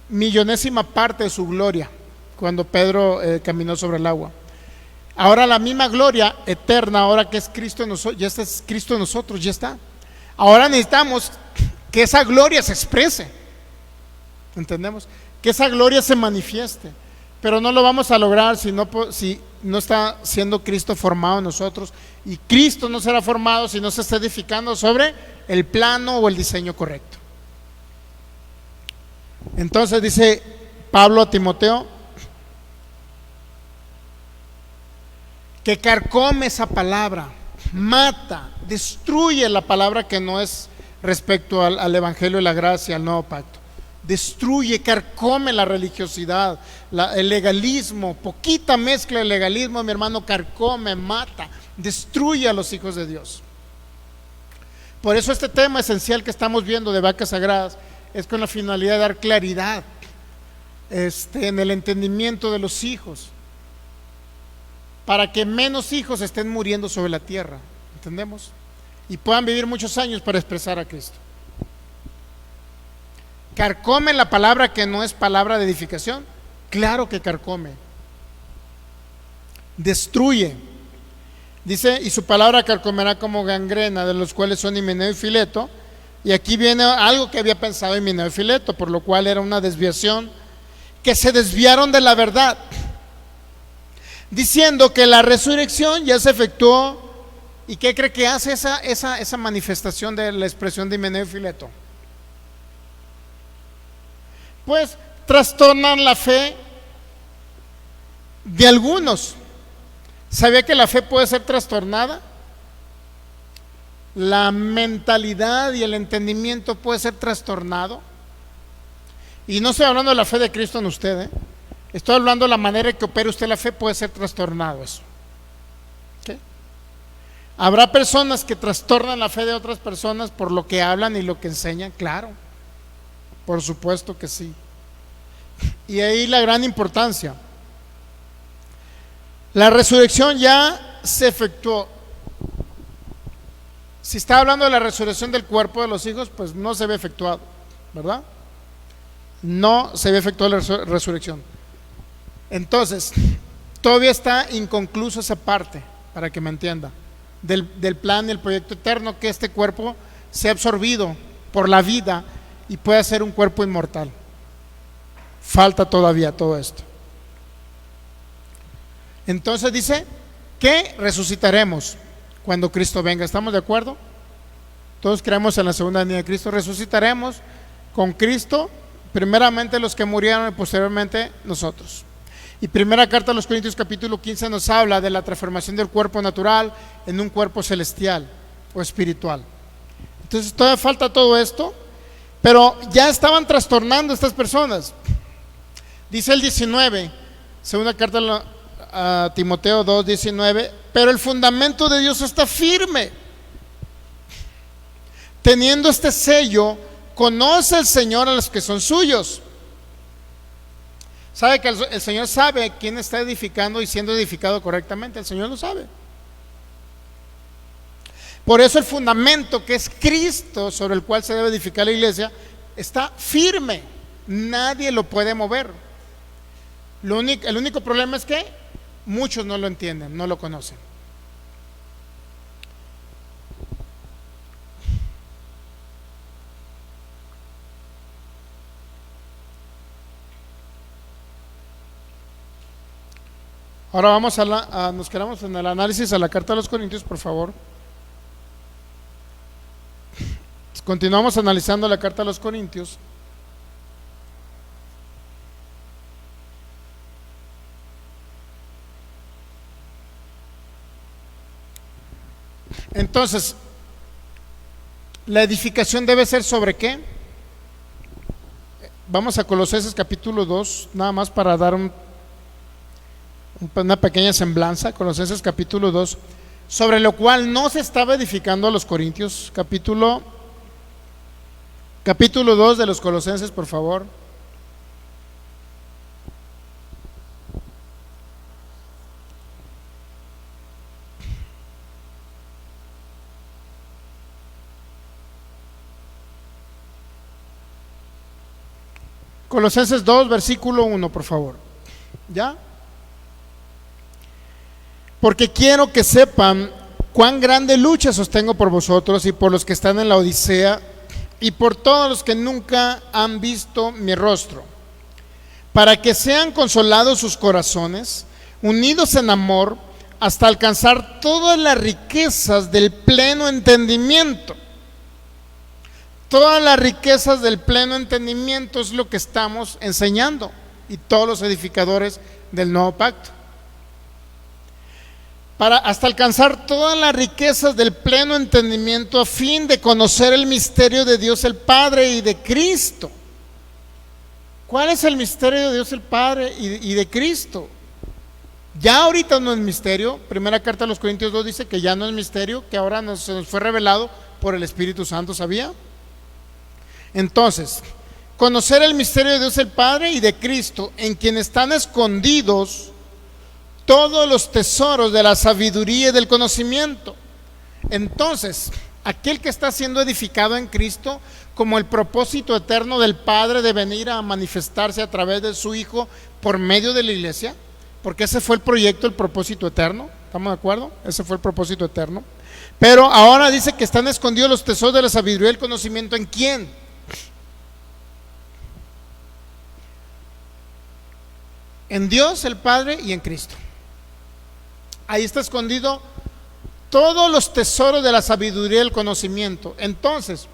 millonésima parte de su gloria cuando Pedro caminó sobre el agua. Ahora la misma gloria eterna, ahora que es Cristo en nosotros, ya está Cristo en nosotros, ya está. Ahora necesitamos que esa gloria se exprese, ¿entendemos? Que esa gloria se manifieste, pero no lo vamos a lograr si no está siendo Cristo formado en nosotros, y Cristo no será formado si no se está edificando sobre el plano o el diseño correcto. Entonces dice Pablo a Timoteo que carcome esa palabra, mata, destruye la palabra que no es respecto al evangelio de la gracia, al nuevo pacto. Destruye, carcome la religiosidad, el legalismo, poquita mezcla de legalismo, mi hermano, carcome, mata, destruye a los hijos de Dios. Por eso este tema esencial que estamos viendo de vacas sagradas es con la finalidad de dar claridad en el entendimiento de los hijos, para que menos hijos estén muriendo sobre la tierra, ¿entendemos? Y puedan vivir muchos años para expresar a Cristo. ¿Carcome la palabra que no es palabra de edificación? Claro que carcome. Destruye. Dice, y su palabra carcomerá como gangrena, de los cuales son Himeneo y Fileto. Y aquí viene algo que había pensado Himeneo y Fileto, por lo cual era una desviación, que se desviaron de la verdad, diciendo que la resurrección ya se efectuó. ¿Y qué cree que hace esa manifestación de la expresión de Himeneo y Fileto? Pues trastornan la fe de algunos. ¿Sabía que la fe puede ser trastornada? La mentalidad y el entendimiento puede ser trastornado. Y no estoy hablando de la fe de Cristo en usted, estoy hablando de la manera en que opera usted la fe, puede ser trastornado eso. ¿Okay? Habrá personas que trastornan la fe de otras personas por lo que hablan y lo que enseñan, claro. Por supuesto que sí. Y ahí la gran importancia. La resurrección ya se efectuó. Si está hablando de la resurrección del cuerpo de los hijos, pues no se ve efectuado, ¿verdad? No se ve efectuada la resurrección. Entonces, todavía está inconclusa esa parte, para que me entienda, del plan y el proyecto eterno, que este cuerpo sea absorbido por la vida y pueda ser un cuerpo inmortal. Falta todavía todo esto. Entonces dice que resucitaremos cuando Cristo venga. ¿Estamos de acuerdo? Todos creemos en la segunda venida de Cristo. Resucitaremos con Cristo, primeramente los que murieron y posteriormente nosotros. Y primera carta a los Corintios capítulo 15 nos habla de la transformación del cuerpo natural en un cuerpo celestial o espiritual. Entonces todavía falta todo esto, pero ya estaban trastornando estas personas. Dice el 19, segunda carta a Timoteo 2:19, pero el fundamento de Dios está firme. Teniendo este sello, conoce el Señor a los que son suyos. Sabe que el Señor sabe quién está edificando y siendo edificado correctamente. El Señor lo sabe. Por eso el fundamento, que es Cristo, sobre el cual se debe edificar la iglesia, está firme. Nadie lo puede mover. El único problema es que muchos no lo entienden, no lo conocen. Ahora vamos nos quedamos en el análisis a la carta a los Corintios, por favor. Continuamos analizando la carta a los Corintios. Entonces, la edificación debe ser ¿sobre qué? Vamos a Colosenses capítulo 2, nada más para dar una pequeña semblanza. Colosenses capítulo 2, sobre lo cual no se estaba edificando a los Corintios. Capítulo 2 de los Colosenses, por favor. Colosenses 2, versículo 1, por favor. ¿Ya? Porque quiero que sepan cuán grande lucha sostengo por vosotros y por los que están en la Odisea y por todos los que nunca han visto mi rostro, para que sean consolados sus corazones, unidos en amor, hasta alcanzar todas las riquezas del pleno entendimiento. Todas las riquezas del pleno entendimiento es lo que estamos enseñando, y todos los edificadores del nuevo pacto. Hasta alcanzar todas las riquezas del pleno entendimiento, a fin de conocer el misterio de Dios el Padre y de Cristo. ¿Cuál es el misterio de Dios el Padre y de Cristo? Ya ahorita no es misterio. Primera carta a los Corintios 2 dice que ya no es misterio, que ahora se nos fue revelado por el Espíritu Santo, ¿sabía? Entonces, conocer el misterio de Dios el Padre y de Cristo, en quien están escondidos todos los tesoros de la sabiduría y del conocimiento. Entonces, aquel que está siendo edificado en Cristo, como el propósito eterno del Padre de venir a manifestarse a través de su Hijo por medio de la iglesia, porque ese fue el proyecto, el propósito eterno. ¿Estamos de acuerdo? Ese fue el propósito eterno. Pero ahora dice que están escondidos los tesoros de la sabiduría y del conocimiento. ¿En quién? En Dios el Padre y en Cristo. Ahí está escondido todos los tesoros de la sabiduría y del conocimiento. Entonces,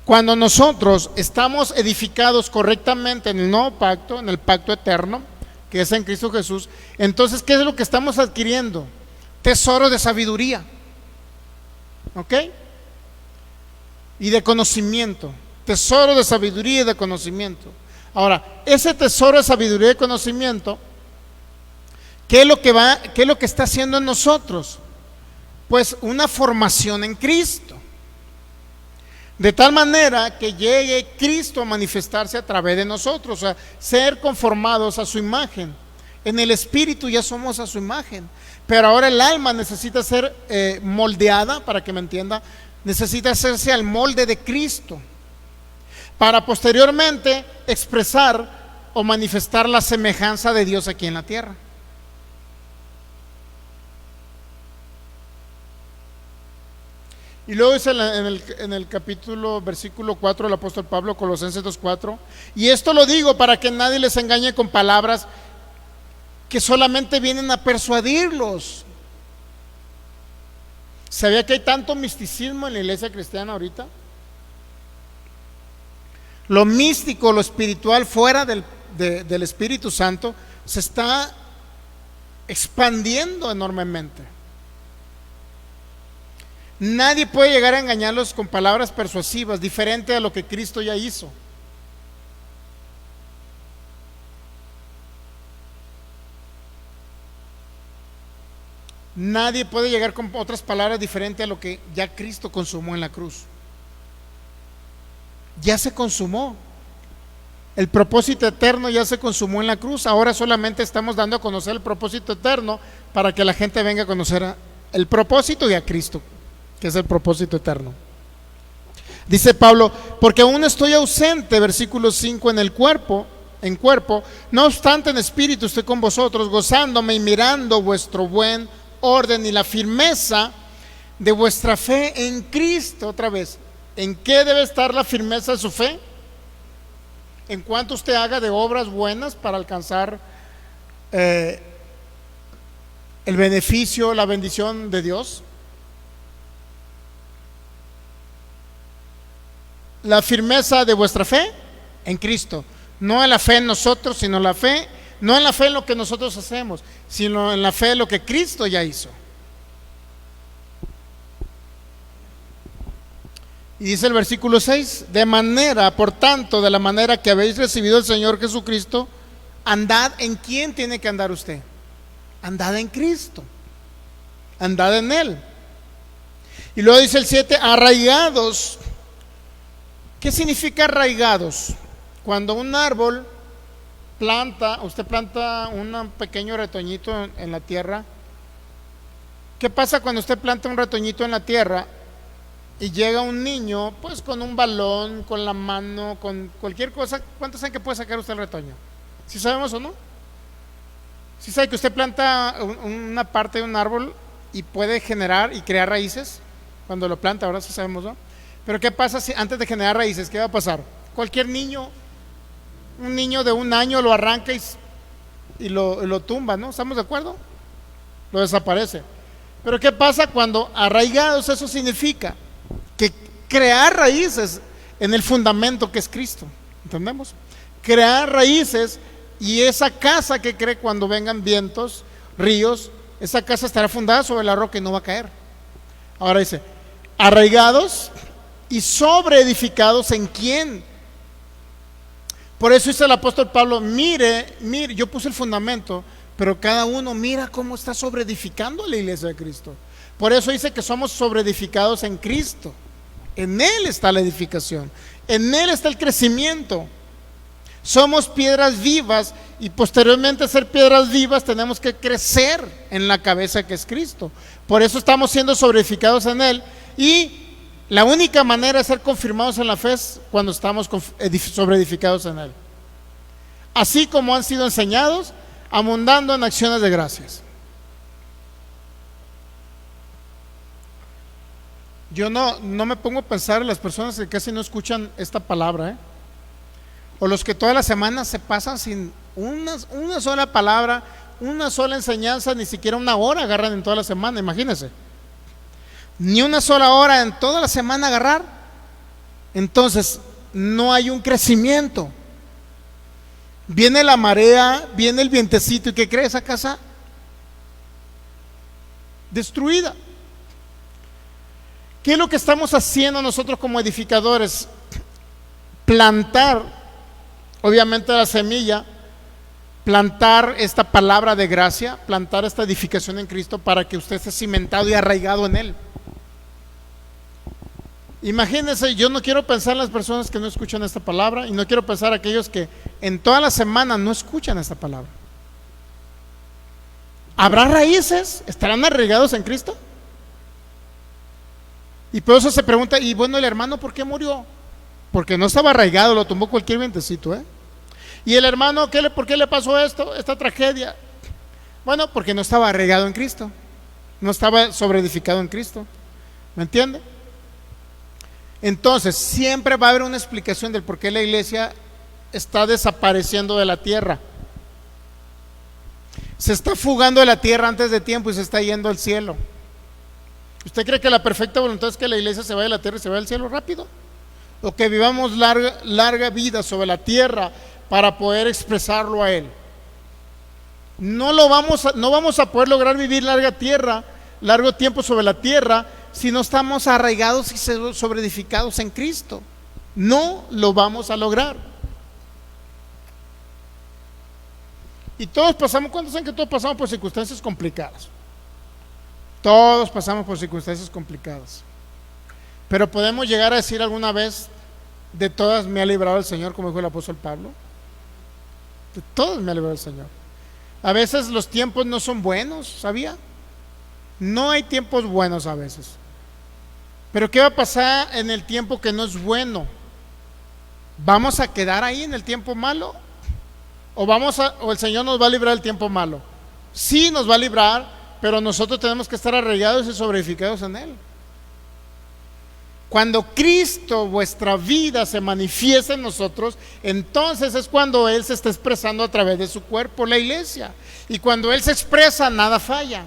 cuando nosotros estamos edificados correctamente en el nuevo pacto, en el pacto eterno, que es en Cristo Jesús, entonces, ¿qué es lo que estamos adquiriendo? Tesoros de sabiduría, ¿ok? Y de conocimiento. Tesoro de sabiduría y de conocimiento. Ahora, ese tesoro de sabiduría y conocimiento, ¿qué es lo que está haciendo en nosotros? Pues una formación en Cristo, de tal manera que llegue Cristo a manifestarse a través de nosotros, o sea, ser conformados a su imagen. En el espíritu ya somos a su imagen, pero ahora el alma necesita ser moldeada, para que me entienda, necesita hacerse al molde de Cristo, para posteriormente expresar o manifestar la semejanza de Dios aquí en la tierra. Y luego dice en el capítulo, versículo 4 del apóstol Pablo, Colosenses 2:4, y esto lo digo para que nadie les engañe con palabras que solamente vienen a persuadirlos. ¿Sabía que hay tanto misticismo en la iglesia cristiana ahorita? Lo místico, lo espiritual fuera del Espíritu Santo se está expandiendo enormemente. Nadie puede llegar a engañarlos con palabras persuasivas, diferente a lo que Cristo ya hizo. Nadie puede llegar con otras palabras diferentes a lo que ya Cristo consumó en la cruz. Ya se consumó. El propósito eterno ya se consumó en la cruz. Ahora solamente estamos dando a conocer el propósito eterno para que la gente venga a conocer el propósito y a Cristo. que es el propósito eterno. Dice Pablo, porque aún estoy ausente, versículo 5, en cuerpo, no obstante en espíritu estoy con vosotros, gozándome y mirando vuestro buen orden y la firmeza de vuestra fe en Cristo. Otra vez, ¿en qué debe estar la firmeza de su fe? En cuanto usted haga de obras buenas para alcanzar el beneficio, la bendición de Dios. La firmeza de vuestra fe en Cristo, no en la fe en nosotros, sino la fe, no en la fe en lo que nosotros hacemos, sino en la fe en lo que Cristo ya hizo. Y dice el versículo 6, de manera, por tanto, de la manera que habéis recibido el Señor Jesucristo, andad. ¿En quién tiene que andar usted? Andad en Cristo, andad en Él. Y luego dice el 7, arraigados. ¿Qué significa arraigados? Cuando un árbol usted planta un pequeño retoñito en la tierra. ¿Qué pasa cuando usted planta un retoñito en la tierra y llega un niño, pues con un balón, con la mano, con cualquier cosa? ¿Cuántos saben que puede sacar usted el retoño? ¿Sí sabemos o no? ¿Sí sabe que usted planta una parte de un árbol y puede generar y crear raíces? Cuando lo planta, ahora sí sabemos, ¿no? Pero ¿qué pasa si antes de generar raíces? ¿Qué va a pasar? Cualquier niño, un niño de 1 año lo arranca y lo tumba, ¿no? ¿Estamos de acuerdo? Lo desaparece. Pero ¿qué pasa cuando arraigados? Eso significa que crear raíces en el fundamento que es Cristo. ¿Entendemos? Crear raíces, y esa casa que cree cuando vengan vientos, ríos, esa casa estará fundada sobre la roca y no va a caer. Ahora dice, arraigados y sobreedificados ¿en quién? Por eso dice el apóstol Pablo, mire, yo puse el fundamento, pero cada uno mira cómo está sobreedificando la iglesia de Cristo. Por eso dice que somos sobreedificados en Cristo. En Él está la edificación, en Él está el crecimiento. Somos piedras vivas, y posteriormente a ser piedras vivas tenemos que crecer en la cabeza que es Cristo. Por eso estamos siendo sobreedificados en Él, y la única manera de ser confirmados en la fe es cuando estamos sobreedificados en Él. Así como han sido enseñados, abundando en acciones de gracias. Yo no me pongo a pensar en las personas que casi no escuchan esta palabra, o los que toda la semana se pasan sin una sola palabra, una sola enseñanza, ni siquiera 1 hora agarran en toda la semana. Imagínense, ni 1 sola hora en toda la semana agarrar. Entonces no hay un crecimiento. Viene la marea, viene el vientecito, y ¿qué cree? Esa casa destruida. ¿Qué es lo que estamos haciendo nosotros como edificadores? Plantar, obviamente, la semilla, plantar esta palabra de gracia, plantar esta edificación en Cristo para que usted esté cimentado y arraigado en Él. Imagínense, yo no quiero pensar en las personas que no escuchan esta palabra, y no quiero pensar en aquellos que en toda la semana no escuchan esta palabra. ¿Habrá raíces? ¿Estarán arraigados en Cristo? Y por eso se pregunta, y bueno, el hermano, ¿por qué murió? Porque no estaba arraigado, lo tumbó cualquier vientecito, Y el hermano, ¿por qué le pasó esta tragedia? Bueno, porque no estaba arraigado en Cristo, no estaba sobreedificado en Cristo. ¿Me entiende? Entonces siempre va a haber una explicación del por qué la iglesia está desapareciendo de la tierra. Se está fugando de la tierra antes de tiempo y se está yendo al cielo. ¿Usted cree que la perfecta voluntad es que la iglesia se vaya de la tierra y se vaya al cielo rápido? ¿O que vivamos larga vida sobre la tierra para poder expresarlo a Él? No vamos a poder lograr vivir largo tiempo sobre la tierra si no estamos arraigados y sobreedificados en Cristo. No lo vamos a lograr. Y todos pasamos, ¿cuántos saben que todos pasamos por circunstancias complicadas? Todos pasamos por circunstancias complicadas. Pero podemos llegar a decir alguna vez, de todas me ha librado el Señor, como dijo el apóstol Pablo. De todas me ha librado el Señor. A veces los tiempos no son buenos, ¿sabía? No hay tiempos buenos a veces. Pero ¿qué va a pasar en el tiempo que no es bueno? ¿Vamos a quedar ahí en el tiempo malo? ¿O el Señor nos va a librar del tiempo malo? Sí, nos va a librar, pero nosotros tenemos que estar arraigados y sobreedificados en Él. Cuando Cristo, vuestra vida, se manifiesta en nosotros, entonces es cuando Él se está expresando a través de su cuerpo, la iglesia. Y cuando Él se expresa, nada falla.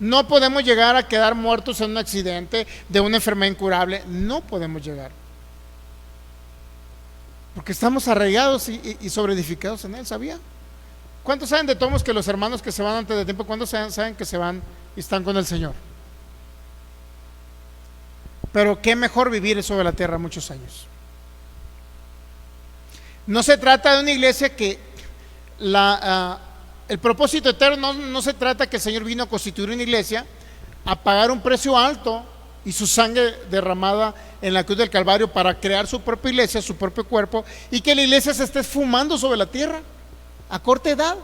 No podemos llegar a quedar muertos en un accidente de una enfermedad incurable. No podemos llegar. Porque estamos arraigados y sobreedificados en Él, ¿sabía? ¿Cuántos saben de todos que los hermanos que se van antes de tiempo, cuántos saben que se van y están con el Señor? Pero qué mejor vivir sobre la tierra muchos años. No se trata de una iglesia que el propósito eterno no se trata que el Señor vino a constituir una iglesia, a pagar un precio alto y su sangre derramada en la cruz del Calvario para crear su propia iglesia, su propio cuerpo, y que la iglesia se esté esfumando sobre la tierra a corta edad.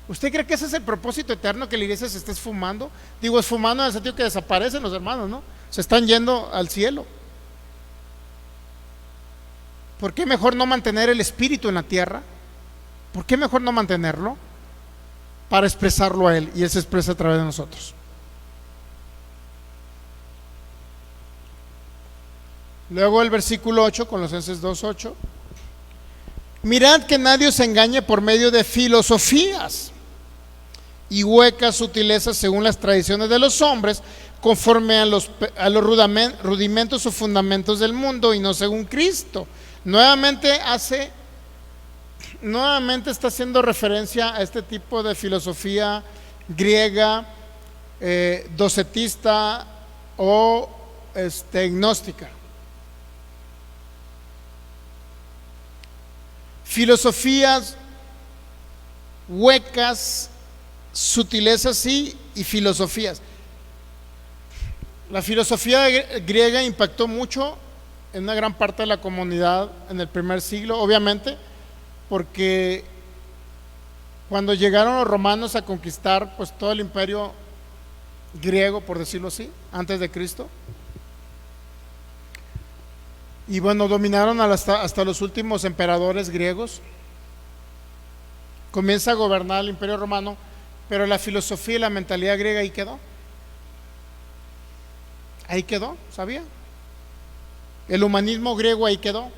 ¿Usted cree que ese es el propósito eterno, que la iglesia se esté esfumando? Digo, esfumando en el sentido que desaparecen los hermanos, ¿no? Se están yendo al cielo. ¿Por qué mejor no mantener el espíritu en la tierra? ¿Por qué mejor no mantenerlo? Para expresarlo a Él, y Él se expresa a través de nosotros. Luego el versículo 8, Colosenses 2:8. Mirad que nadie os engañe por medio de filosofías y huecas sutilezas según las tradiciones de los hombres, conforme a los rudimentos o fundamentos del mundo, y no según Cristo. Nuevamente está haciendo referencia a este tipo de filosofía griega, docetista o gnóstica. Filosofías huecas, sutilezas y filosofías. La filosofía griega impactó mucho en una gran parte de la comunidad en el primer siglo, obviamente, porque cuando llegaron los romanos a conquistar pues todo el imperio griego, por decirlo así, antes de Cristo, y bueno, dominaron hasta los últimos emperadores griegos, comienza a gobernar el imperio romano, pero la filosofía y la mentalidad griega ahí quedó, ¿sabía? El humanismo griego ahí quedó.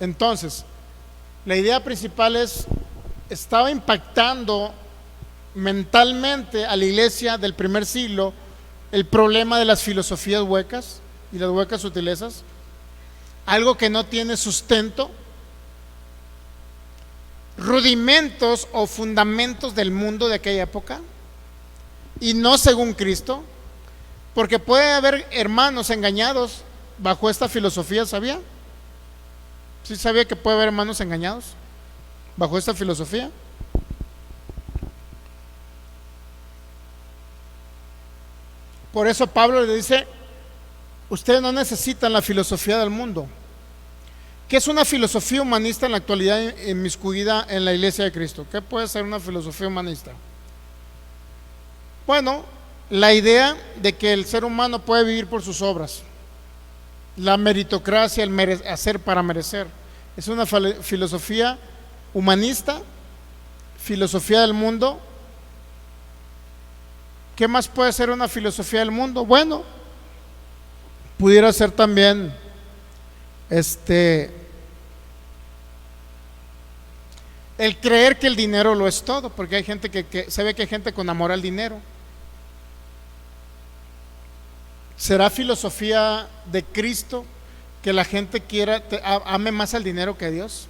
Entonces, la idea principal estaba impactando mentalmente a la iglesia del primer siglo el problema de las filosofías huecas y las huecas sutilezas, algo que no tiene sustento, rudimentos o fundamentos del mundo de aquella época, y no según Cristo, porque puede haber hermanos engañados bajo esta filosofía, ¿sabía? ¿Sí sabía que puede haber hermanos engañados bajo esta filosofía? Por eso Pablo le dice: ustedes no necesitan la filosofía del mundo. ¿Qué es una filosofía humanista en la actualidad inmiscuida en la iglesia de Cristo? ¿Qué puede ser una filosofía humanista? Bueno, la idea de que el ser humano puede vivir por sus obras, la meritocracia, el hacer para merecer, es una filosofía humanista, filosofía del mundo. ¿Qué más puede ser una filosofía del mundo? Bueno, pudiera ser también el creer que el dinero lo es todo, porque hay gente que se ve que hay gente con amor al dinero. ¿Será filosofía de Cristo que la gente ame más al dinero que a Dios?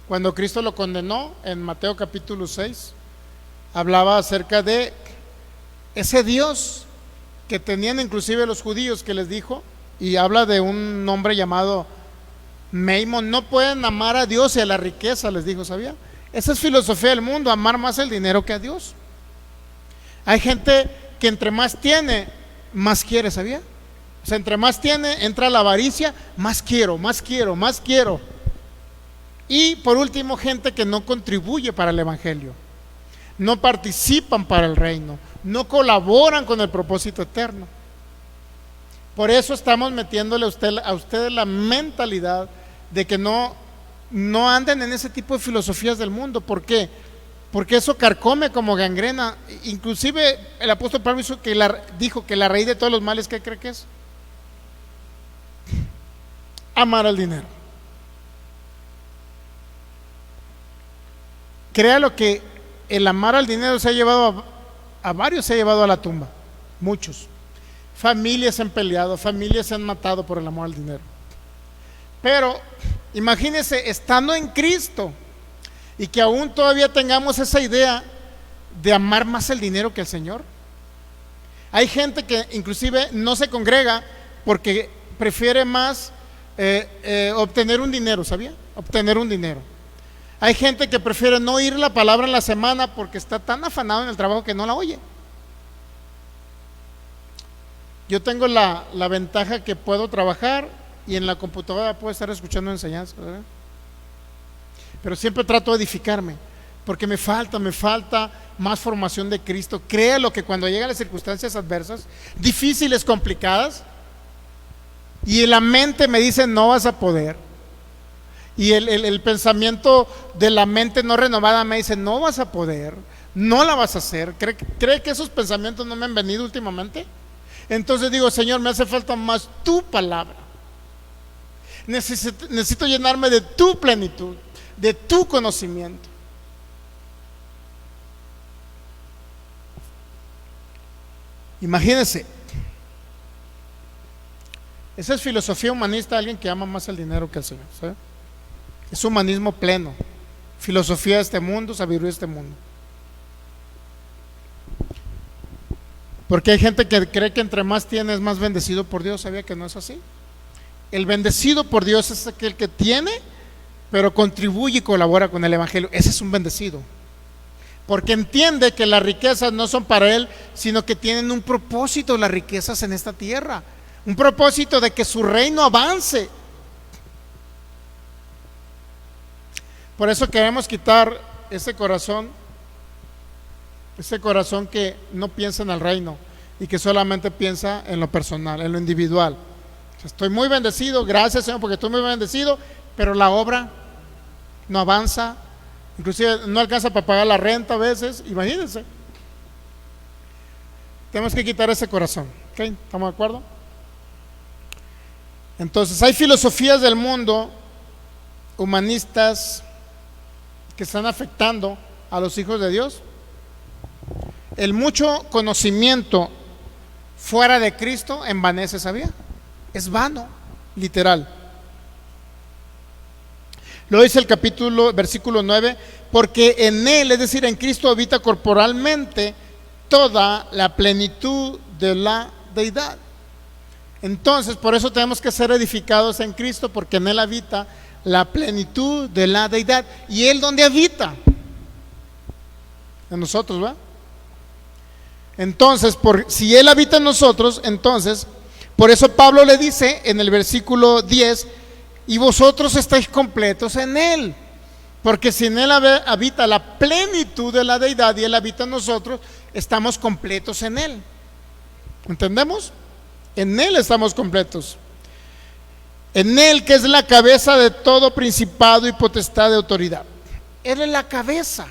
Cuando Cristo lo condenó en Mateo capítulo 6, hablaba acerca de ese Dios que tenían inclusive los judíos, que les dijo, y habla de un hombre llamado Maimón: no pueden amar a Dios y a la riqueza, les dijo, ¿sabía? Esa es filosofía del mundo, amar más el dinero que a Dios. Hay gente que entre más tiene, más quiere, ¿sabía? O sea, entre más tiene, entra la avaricia, más quiero. Y por último, gente que no contribuye para el evangelio. no participan para el reino, no colaboran con el propósito eterno. Por eso estamos metiéndole a ustedes la mentalidad de que no anden en ese tipo de filosofías del mundo. ¿Por qué? Porque eso carcome como gangrena. Inclusive el apóstol Pablo dijo que la raíz de todos los males, ¿qué cree que es? Amar al dinero. Créalo que el amar al dinero se ha llevado a varios, se ha llevado a la tumba, muchos. Familias se han peleado, familias se han matado por el amor al dinero. Pero imagínense, estando en Cristo y que aún todavía tengamos esa idea de amar más el dinero que el Señor. Hay gente que inclusive no se congrega porque prefiere más obtener un dinero, ¿sabía? Obtener un dinero. Hay gente que prefiere no oír la palabra en la semana porque está tan afanado en el trabajo que no la oye. Yo tengo la ventaja que puedo trabajar y en la computadora puedo estar escuchando enseñanzas, ¿verdad? Pero siempre trato de edificarme, porque me falta más formación de Cristo. Créelo que cuando llegan las circunstancias adversas, difíciles, complicadas, y la mente me dice no vas a poder, y el pensamiento de la mente no renovada me dice no vas a poder, no la vas a hacer. ¿Cree que esos pensamientos no me han venido últimamente? Entonces digo, Señor, me hace falta más tu palabra. Necesito llenarme de tu plenitud, de tu conocimiento. Imagínense, esa es filosofía humanista, alguien que ama más el dinero que el Señor, ¿sabe? Es humanismo pleno, filosofía de este mundo, sabiduría de este mundo. Porque hay gente que cree que entre más tiene es más bendecido por Dios. ¿Sabía que no es así? El bendecido por Dios es aquel que tiene, pero contribuye y colabora con el evangelio. Ese es un bendecido, porque entiende que las riquezas no son para él, sino que tienen un propósito, las riquezas en esta tierra, un propósito de que su reino avance. Por eso queremos quitar ese corazón que no piensa en el reino y que solamente piensa en lo personal, en lo individual. O sea, estoy muy bendecido, gracias Señor porque estoy muy bendecido, pero la obra no avanza, inclusive no alcanza para pagar la renta a veces. Imagínense. Tenemos que quitar ese corazón, ¿ok? ¿Estamos de acuerdo? Entonces hay filosofías del mundo humanistas que están afectando a los hijos de Dios. El mucho conocimiento fuera de Cristo envanece, ¿sabía? Es vano, literal. Lo dice el versículo 9, porque en Él, es decir, en Cristo habita corporalmente toda la plenitud de la deidad. Entonces, por eso tenemos que ser edificados en Cristo, porque en Él habita la plenitud de la deidad. ¿Y Él dónde habita? En nosotros, ¿va? Entonces, si Él habita en nosotros, entonces, por eso Pablo le dice en el versículo 10, y vosotros estáis completos en Él, porque si en Él habita la plenitud de la deidad y Él habita en nosotros, estamos completos en Él. ¿Entendemos? En Él estamos completos. En Él, que es la cabeza de todo principado y potestad de autoridad. Él es la cabeza.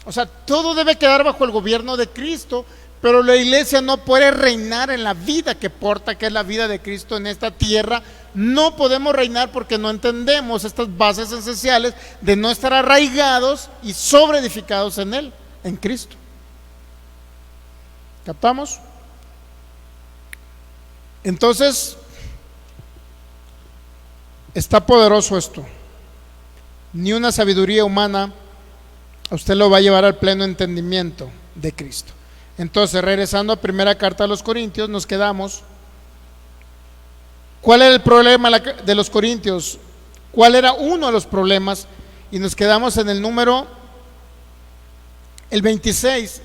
O sea, todo debe quedar bajo el gobierno de Cristo, pero la iglesia no puede reinar en la vida que porta, que es la vida de Cristo en esta tierra. No podemos reinar porque no entendemos estas bases esenciales de no estar arraigados y sobreedificados en Él, en Cristo. ¿Captamos? Entonces, está poderoso esto. Ni una sabiduría humana a usted lo va a llevar al pleno entendimiento de Cristo. Entonces, regresando a primera carta a los Corintios, nos quedamos. ¿Cuál era el problema de los Corintios? ¿Cuál era uno de los problemas? Y nos quedamos en el número, el 26.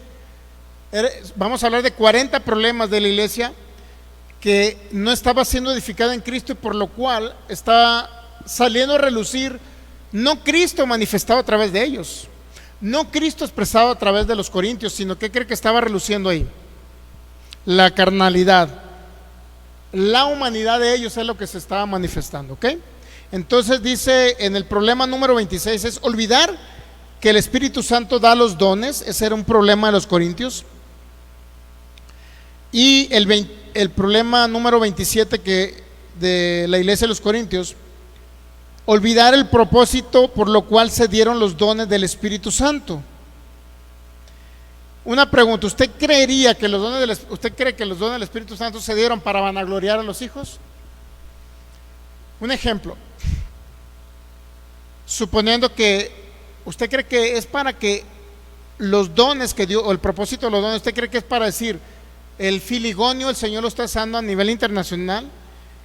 Vamos a hablar de 40 problemas de la iglesia que no estaba siendo edificada en Cristo, y por lo cual está saliendo a relucir no Cristo manifestado a través de ellos, No Cristo expresado a través de los corintios, sino ¿qué cree que estaba reluciendo ahí? La carnalidad, la humanidad de ellos es lo que se estaba manifestando, ¿ok? Entonces dice en el problema número 26 es olvidar que el Espíritu Santo da los dones. Ese era un problema de los corintios. Y el problema número 27 que de la iglesia de los corintios, olvidar el propósito por lo cual se dieron los dones del Espíritu Santo. Una pregunta, ¿usted cree que los dones del Espíritu Santo se dieron para vanagloriar a los hijos? Un ejemplo, suponiendo que usted cree que es para que los dones que dio, o el propósito de los dones, ¿usted cree que es para decir, el filigonio el Señor lo está usando a nivel internacional,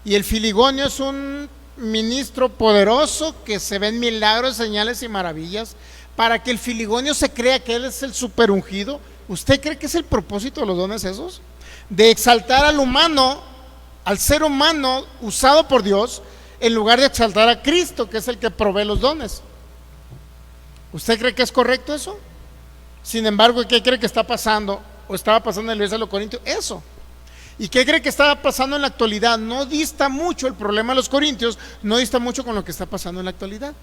y el filigonio es un ministro poderoso que se ven milagros, señales y maravillas, para que el filigonio se crea que él es el super ungido? ¿Usted cree que es el propósito de los dones esos? De exaltar al humano, al ser humano usado por Dios, en lugar de exaltar a Cristo, que es el que provee los dones. ¿Usted cree que es correcto eso? Sin embargo, ¿qué cree que está pasando? O estaba pasando en la iglesia de los Corintios, eso. ¿Y qué cree que estaba pasando en la actualidad? No dista mucho el problema de los Corintios, no dista mucho con lo que está pasando en la actualidad.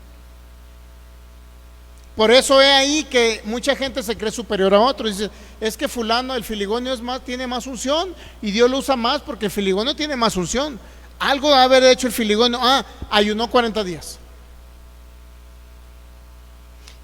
Por eso es ahí que mucha gente se cree superior a otros. Dice, es que fulano, el filigonio tiene más unción y Dios lo usa más porque el filigonio tiene más unción. Algo debe haber hecho el filigonio. Ayunó 40 días.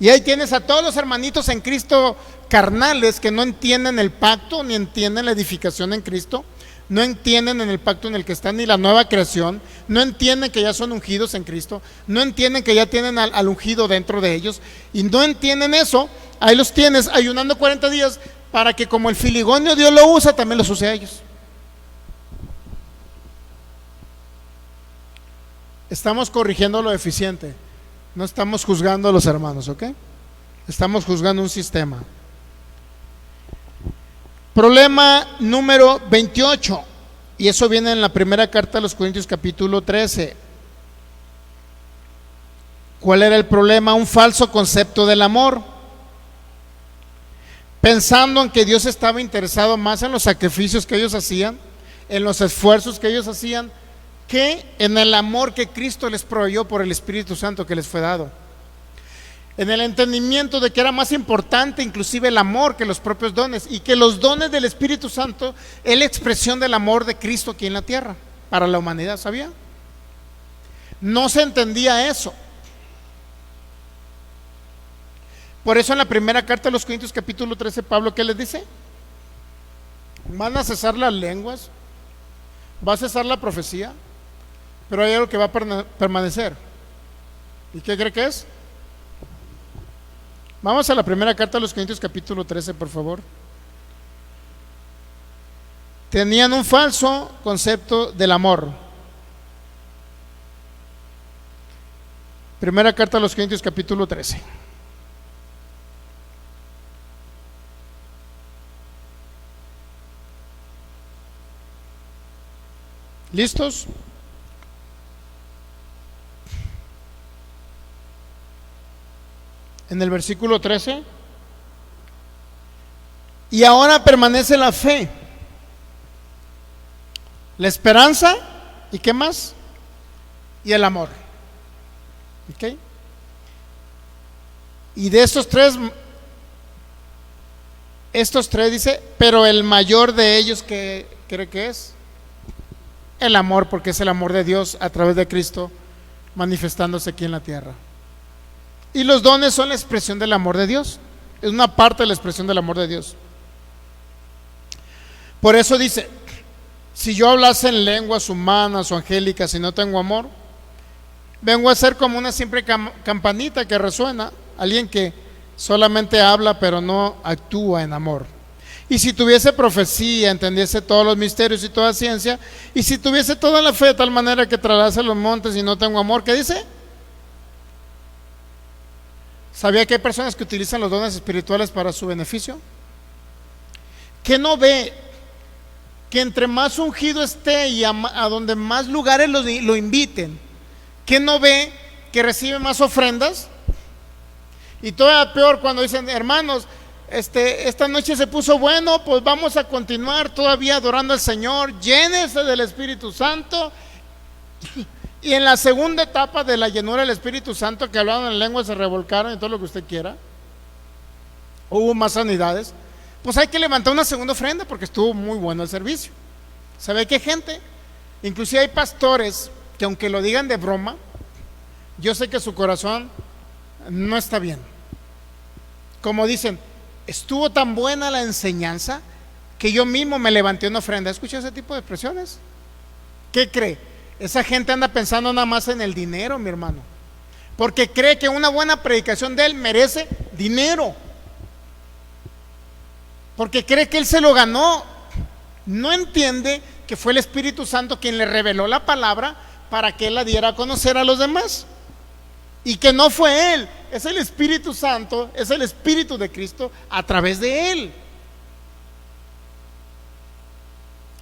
Y ahí tienes a todos los hermanitos en Cristo carnales que no entienden el pacto, ni entienden la edificación en Cristo, no entienden en el pacto en el que están, ni la nueva creación, no entienden que ya son ungidos en Cristo, no entienden que ya tienen al ungido dentro de ellos, y no entienden eso. Ahí los tienes ayunando 40 días para que como el filigonio Dios lo usa, también los use a ellos. Estamos corrigiendo lo deficiente, no estamos juzgando a los hermanos, ¿ok? Estamos juzgando un sistema. Problema número 28, y eso viene en la primera carta a los Corintios capítulo 13. ¿Cuál era el problema? Un falso concepto del amor, pensando en que Dios estaba interesado más en los sacrificios que ellos hacían, en los esfuerzos que ellos hacían, que en el amor que Cristo les proveyó por el Espíritu Santo que les fue dado. En el entendimiento de que era más importante inclusive el amor que los propios dones, y que los dones del Espíritu Santo es la expresión del amor de Cristo aquí en la tierra para la humanidad, ¿sabía? No se entendía eso. Por eso en la primera carta de los Corintios capítulo 13, Pablo, ¿qué les dice? Van a cesar las lenguas, va a cesar la profecía, pero hay algo que va a permanecer. ¿Y qué cree que es? Vamos a la primera carta de los Corintios capítulo 13, por favor. Tenían un falso concepto del amor. Primera carta de los Corintios capítulo 13. ¿Listos? En el versículo 13, y ahora permanece la fe, la esperanza, ¿y qué más? Y el amor. ¿Ok? Y de estos tres dice, pero el mayor de ellos, ¿qué cree que es? El amor, porque es el amor de Dios a través de Cristo manifestándose aquí en la tierra. Y los dones son la expresión del amor de Dios, es una parte de la expresión del amor de Dios. Por eso dice, si yo hablase en lenguas humanas o angélicas y no tengo amor, vengo a ser como una simple campanita que resuena, alguien que solamente habla pero no actúa en amor. Y si tuviese profecía, entendiese todos los misterios y toda ciencia, y si tuviese toda la fe de tal manera que trasladase los montes y no tengo amor, ¿qué dice? ¿Sabía que hay personas que utilizan los dones espirituales para su beneficio? ¿Que no ve que entre más ungido esté y a donde más lugares lo inviten, que no ve que recibe más ofrendas? Y todavía peor cuando dicen, hermanos, esta noche se puso bueno, pues vamos a continuar todavía adorando al Señor, llénese del Espíritu Santo. Y en la segunda etapa de la llenura del Espíritu Santo, que hablaban en lengua, se revolcaron y todo lo que usted quiera, hubo más sanidades, pues hay que levantar una segunda ofrenda porque estuvo muy bueno el servicio. ¿Sabe qué, gente? Inclusive hay pastores que, aunque lo digan de broma, yo sé que su corazón no está bien. Como dicen, estuvo tan buena la enseñanza que yo mismo me levanté una ofrenda. ¿Escucha ese tipo de expresiones? ¿Qué cree? Esa gente anda pensando nada más en el dinero, mi hermano, porque cree que una buena predicación de él merece dinero, porque cree que él se lo ganó. No entiende que fue el Espíritu Santo quien le reveló la palabra para que él la diera a conocer a los demás, y que no fue él, es el Espíritu Santo, es el Espíritu de Cristo a través de él.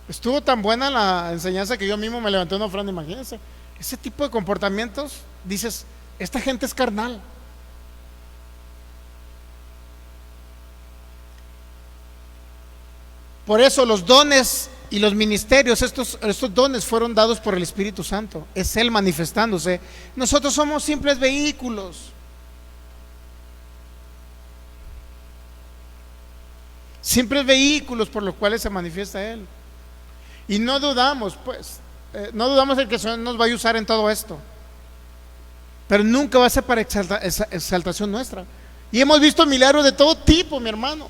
Estuvo tan buena la enseñanza que yo mismo me levanté una ofrenda. Imagínense, ese tipo de comportamientos, dices, esta gente es carnal. Por eso los dones y los ministerios, estos dones fueron dados por el Espíritu Santo. Es Él manifestándose. Nosotros somos simples vehículos. Simples vehículos por los cuales se manifiesta Él. Y no dudamos, pues, no dudamos en que el Señor nos vaya a usar en todo esto. Pero nunca va a ser para exaltación nuestra. Y hemos visto milagros de todo tipo, mi hermano.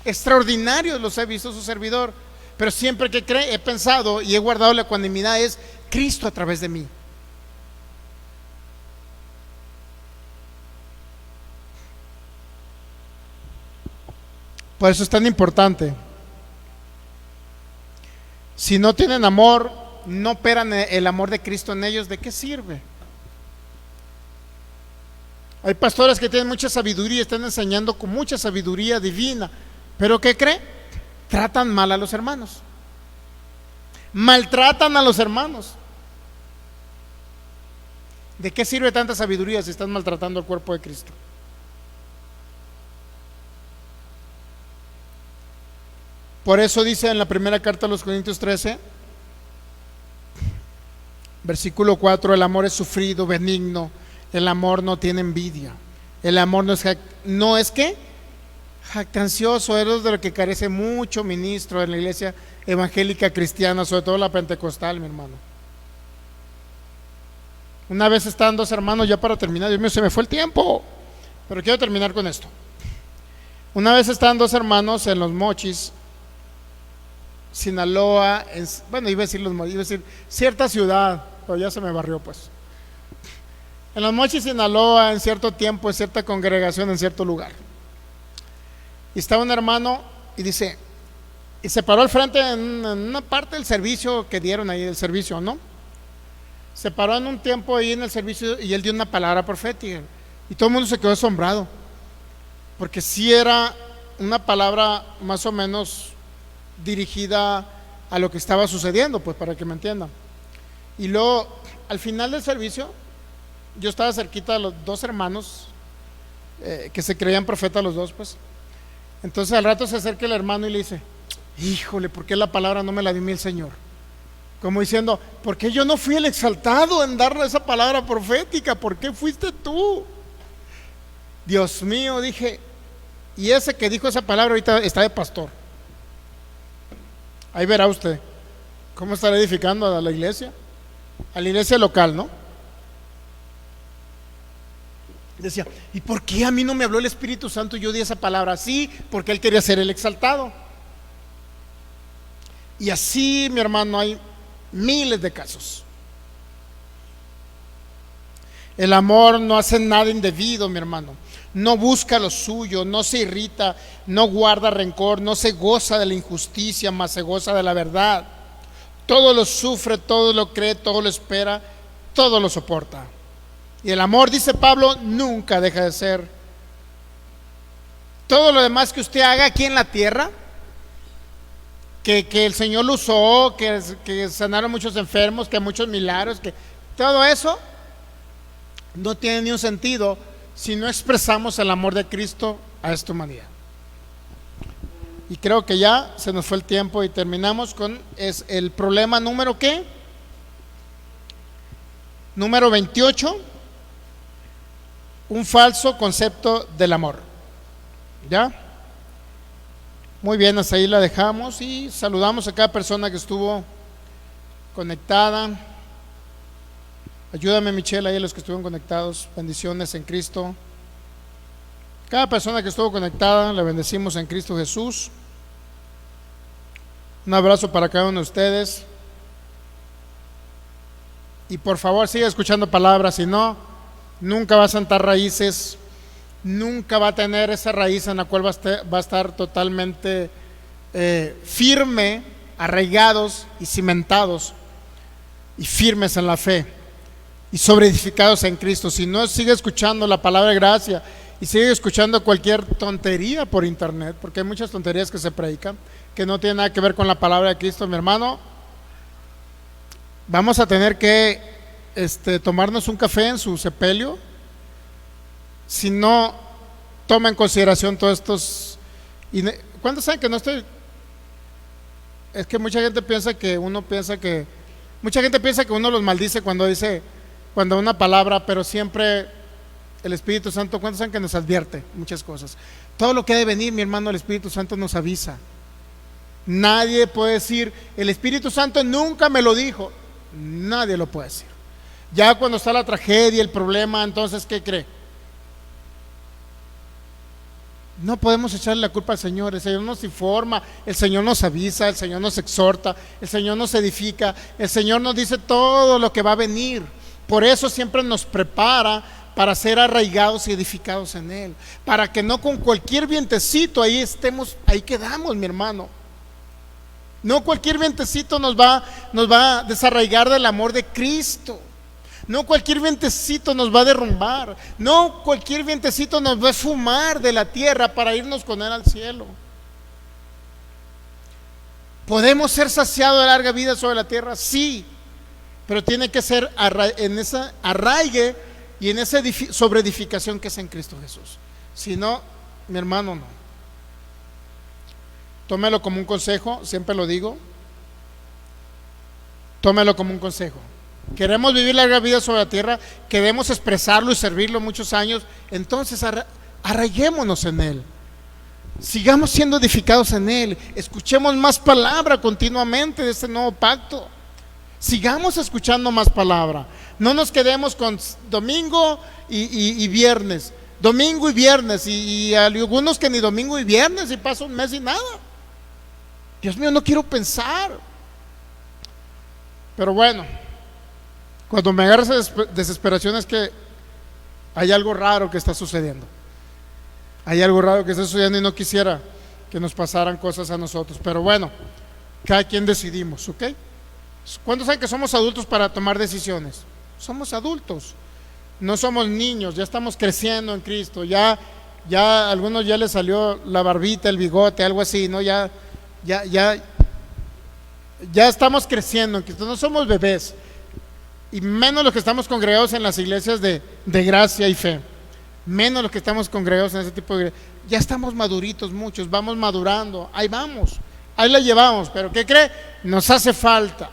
Extraordinarios los he visto su servidor. Pero siempre que he pensado y he guardado la ecuanimidad, es Cristo a través de mí. Por eso es tan importante. Si no tienen amor, no operan el amor de Cristo en ellos, ¿de qué sirve? Hay pastores que tienen mucha sabiduría, están enseñando con mucha sabiduría divina, pero ¿qué cree? Tratan mal a los hermanos, maltratan a los hermanos. ¿De qué sirve tanta sabiduría si están maltratando al cuerpo de Cristo? Por eso dice en la primera carta a los Corintios 13, versículo 4, el amor es sufrido, benigno, el amor no tiene envidia, el amor no es ¿qué? Jactancioso. Es de lo que carece mucho ministro en la iglesia evangélica cristiana, sobre todo la pentecostal, mi hermano. Una vez estaban dos hermanos, ya para terminar, Dios mío, se me fue el tiempo, pero quiero terminar con esto. Una vez estaban dos hermanos en Los Mochis, Sinaloa, bueno, iba a decir cierta ciudad, pero ya se me barrió, pues. En Los Mochis, Sinaloa, en cierto tiempo, en cierta congregación, en cierto lugar. Y estaba un hermano y dice, y se paró al frente en una parte del servicio que dieron ahí, del servicio, ¿no? Se paró en un tiempo ahí en el servicio y él dio una palabra profética. Y todo el mundo se quedó asombrado, porque sí era una palabra más o menos dirigida a lo que estaba sucediendo, pues, para que me entiendan. Y luego, al final del servicio, yo estaba cerquita de los dos hermanos que se creían profetas los dos, pues. Entonces al rato se acerca el hermano y le dice, híjole, ¿por qué la palabra no me la dio a mí el Señor? Como diciendo, ¿por qué yo no fui el exaltado en darle esa palabra profética? ¿Por qué fuiste tú? Dios mío, dije, y ese que dijo esa palabra ahorita está de pastor. Ahí verá usted cómo estará edificando a la iglesia local, ¿no? Decía, ¿y por qué a mí no me habló el Espíritu Santo y yo di esa palabra? Así, porque él quería ser el exaltado. Y así, mi hermano, hay miles de casos. El amor no hace nada indebido, mi hermano. No busca lo suyo, no se irrita, no guarda rencor, no se goza de la injusticia, mas se goza de la verdad. Todo lo sufre, todo lo cree, todo lo espera, todo lo soporta. Y el amor, dice Pablo, nunca deja de ser. Todo lo demás que usted haga aquí en la tierra, que el Señor lo usó, que sanaron muchos enfermos, que muchos milagros, que todo eso no tiene ni un sentido si no expresamos el amor de Cristo a esta humanidad. Y creo que ya se nos fue el tiempo y terminamos con el problema número ¿qué? Número 28, un falso concepto del amor. ¿Ya? Muy bien, hasta ahí la dejamos y saludamos a cada persona que estuvo conectada. Ayúdame, Michelle, ahí a los que estuvieron conectados. Bendiciones en Cristo. Cada persona que estuvo conectada, la bendecimos en Cristo Jesús. Un abrazo para cada uno de ustedes. Y por favor, siga escuchando palabras, si no, nunca va a sentar raíces, nunca va a tener esa raíz en la cual va a estar totalmente firme, arraigados y cimentados y firmes en la fe y sobreedificados en Cristo. Si no, sigue escuchando la palabra de gracia y sigue escuchando cualquier tontería por internet, porque hay muchas tonterías que se predican que no tienen nada que ver con la palabra de Cristo, mi hermano. Vamos a tener que tomarnos un café en su sepelio si no toma en consideración todos estos. ¿Cuántos saben que no estoy? Es que mucha gente piensa que uno los maldice cuando una palabra, pero siempre el Espíritu Santo, ¿cuántos saben que nos advierte muchas cosas? Todo lo que ha de venir, mi hermano, el Espíritu Santo nos avisa. Nadie puede decir, el Espíritu Santo nunca me lo dijo. Nadie lo puede decir. Ya cuando está la tragedia, el problema, entonces, ¿qué cree? No podemos echarle la culpa al Señor. El Señor nos informa, el Señor nos avisa, el Señor nos exhorta, el Señor nos edifica, el Señor nos dice todo lo que va a venir. Por eso siempre nos prepara para ser arraigados y edificados en Él, para que no con cualquier vientecito ahí quedamos, mi hermano. No cualquier vientecito nos va a desarraigar del amor de Cristo. No cualquier vientecito nos va a derrumbar. No cualquier vientecito nos va a fumar de la tierra para irnos con Él al cielo. ¿Podemos ser saciados de larga vida sobre la tierra? Sí, pero tiene que ser en ese arraigue y en esa sobreedificación que es en Cristo Jesús. Si no, mi hermano, no. Tómelo como un consejo, siempre lo digo. Tómelo como un consejo. Queremos vivir larga vida sobre la tierra, queremos expresarlo y servirlo muchos años, entonces arraiguémonos en Él. Sigamos siendo edificados en Él. Escuchemos más palabra continuamente de este nuevo pacto. Sigamos escuchando más palabra. No nos quedemos con domingo y viernes. Domingo y viernes. Y algunos que ni domingo y viernes y pasa un mes y nada. Dios mío, no quiero pensar. Pero bueno, cuando me agarra esa desesperación es que hay algo raro que está sucediendo. Hay algo raro que está sucediendo y no quisiera que nos pasaran cosas a nosotros. Pero bueno, cada quien decidimos, ¿ok? ¿Cuántos saben que somos adultos para tomar decisiones? Somos adultos, no somos niños, ya estamos creciendo en Cristo. Ya a algunos ya les salió la barbita, el bigote, algo así, ¿no? Ya estamos creciendo en Cristo, no somos bebés. Y menos los que estamos congregados en las iglesias de gracia y fe. Menos los que estamos congregados en ese tipo de... Ya estamos maduritos muchos, vamos madurando, ahí vamos, ahí la llevamos. Pero ¿qué cree? Nos hace falta,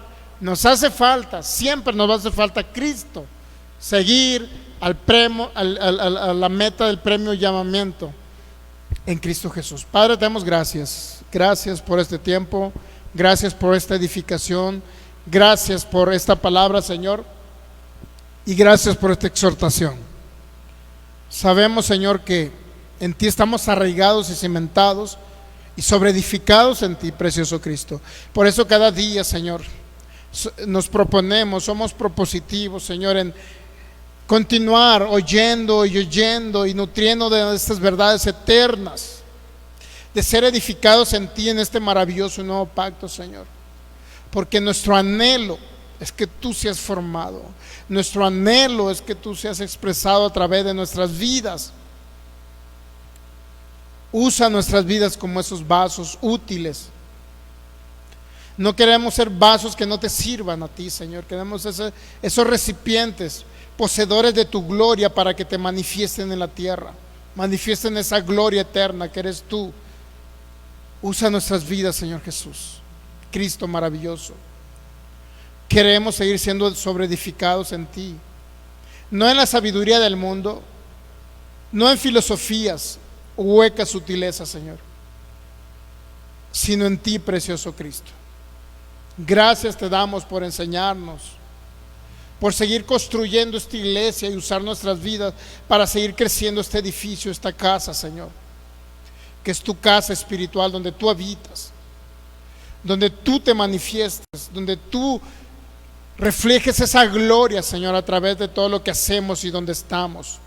siempre nos hace falta Cristo. Seguir a la meta del premio y llamamiento en Cristo Jesús. Padre, te damos gracias. Gracias por este tiempo, gracias por esta edificación, gracias por esta palabra, Señor, y gracias por esta exhortación. Sabemos, Señor, que en ti estamos arraigados y cimentados y sobreedificados en ti, precioso Cristo. Por eso cada día, Señor, nos proponemos, somos propositivos, Señor, en continuar oyendo y nutriendo de estas verdades eternas, de ser edificados en ti en este maravilloso nuevo pacto, Señor. Porque nuestro anhelo es que tú seas formado, nuestro anhelo es que tú seas expresado a través de nuestras vidas. Usa nuestras vidas como esos vasos útiles. No queremos ser vasos que no te sirvan a ti, Señor. Queremos esos recipientes, poseedores de tu gloria, para que te manifiesten en la tierra, manifiesten esa gloria eterna que eres tú. Usa nuestras vidas, Señor Jesús, Cristo maravilloso. Queremos seguir siendo sobreedificados en ti, no en la sabiduría del mundo, no en filosofías, huecas sutilezas, Señor, sino en ti, precioso Cristo. Gracias te damos por enseñarnos, por seguir construyendo esta iglesia y usar nuestras vidas para seguir creciendo este edificio, esta casa, Señor, que es tu casa espiritual, donde tú habitas, donde tú te manifiestas, donde tú reflejes esa gloria, Señor, a través de todo lo que hacemos y donde estamos.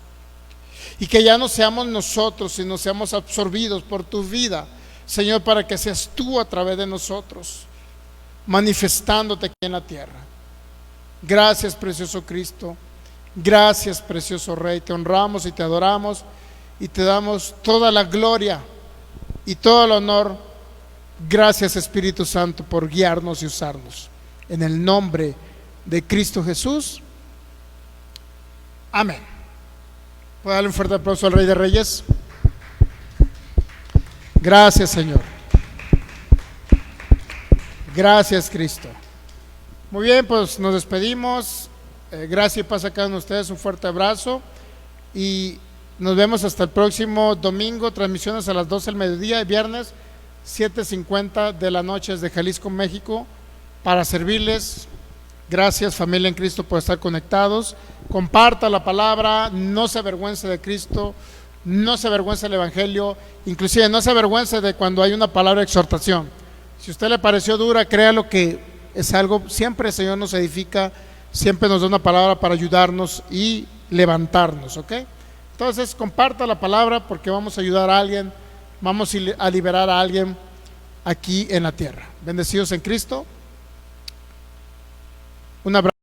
Y que ya no seamos nosotros, sino seamos absorbidos por tu vida, Señor, para que seas tú a través de nosotros, manifestándote aquí en la tierra. Gracias, precioso Cristo. Gracias, precioso Rey. Te honramos y te adoramos y te damos toda la gloria y todo el honor. Gracias, Espíritu Santo, por guiarnos y usarnos. En el nombre de Cristo Jesús. Amén. ¿Puedo darle un fuerte aplauso al Rey de Reyes? Gracias, Señor. Gracias, Cristo. Muy bien, pues nos despedimos. Gracias y paz a cada uno de ustedes. Un fuerte abrazo. Y nos vemos hasta el próximo domingo. Transmisiones a las 12 del mediodía. Y viernes 7:50 de la noche desde Jalisco, México, para servirles. Gracias, familia en Cristo, por estar conectados. Comparta la palabra. No se avergüence de Cristo. No se avergüence del Evangelio. Inclusive no se avergüence de cuando hay una palabra de exhortación. Si a usted le pareció dura, créalo que es algo, siempre el Señor nos edifica, siempre nos da una palabra para ayudarnos y levantarnos, ¿ok? Entonces comparta la palabra, porque vamos a ayudar a alguien, vamos a liberar a alguien aquí en la tierra. Bendecidos en Cristo. Un abrazo.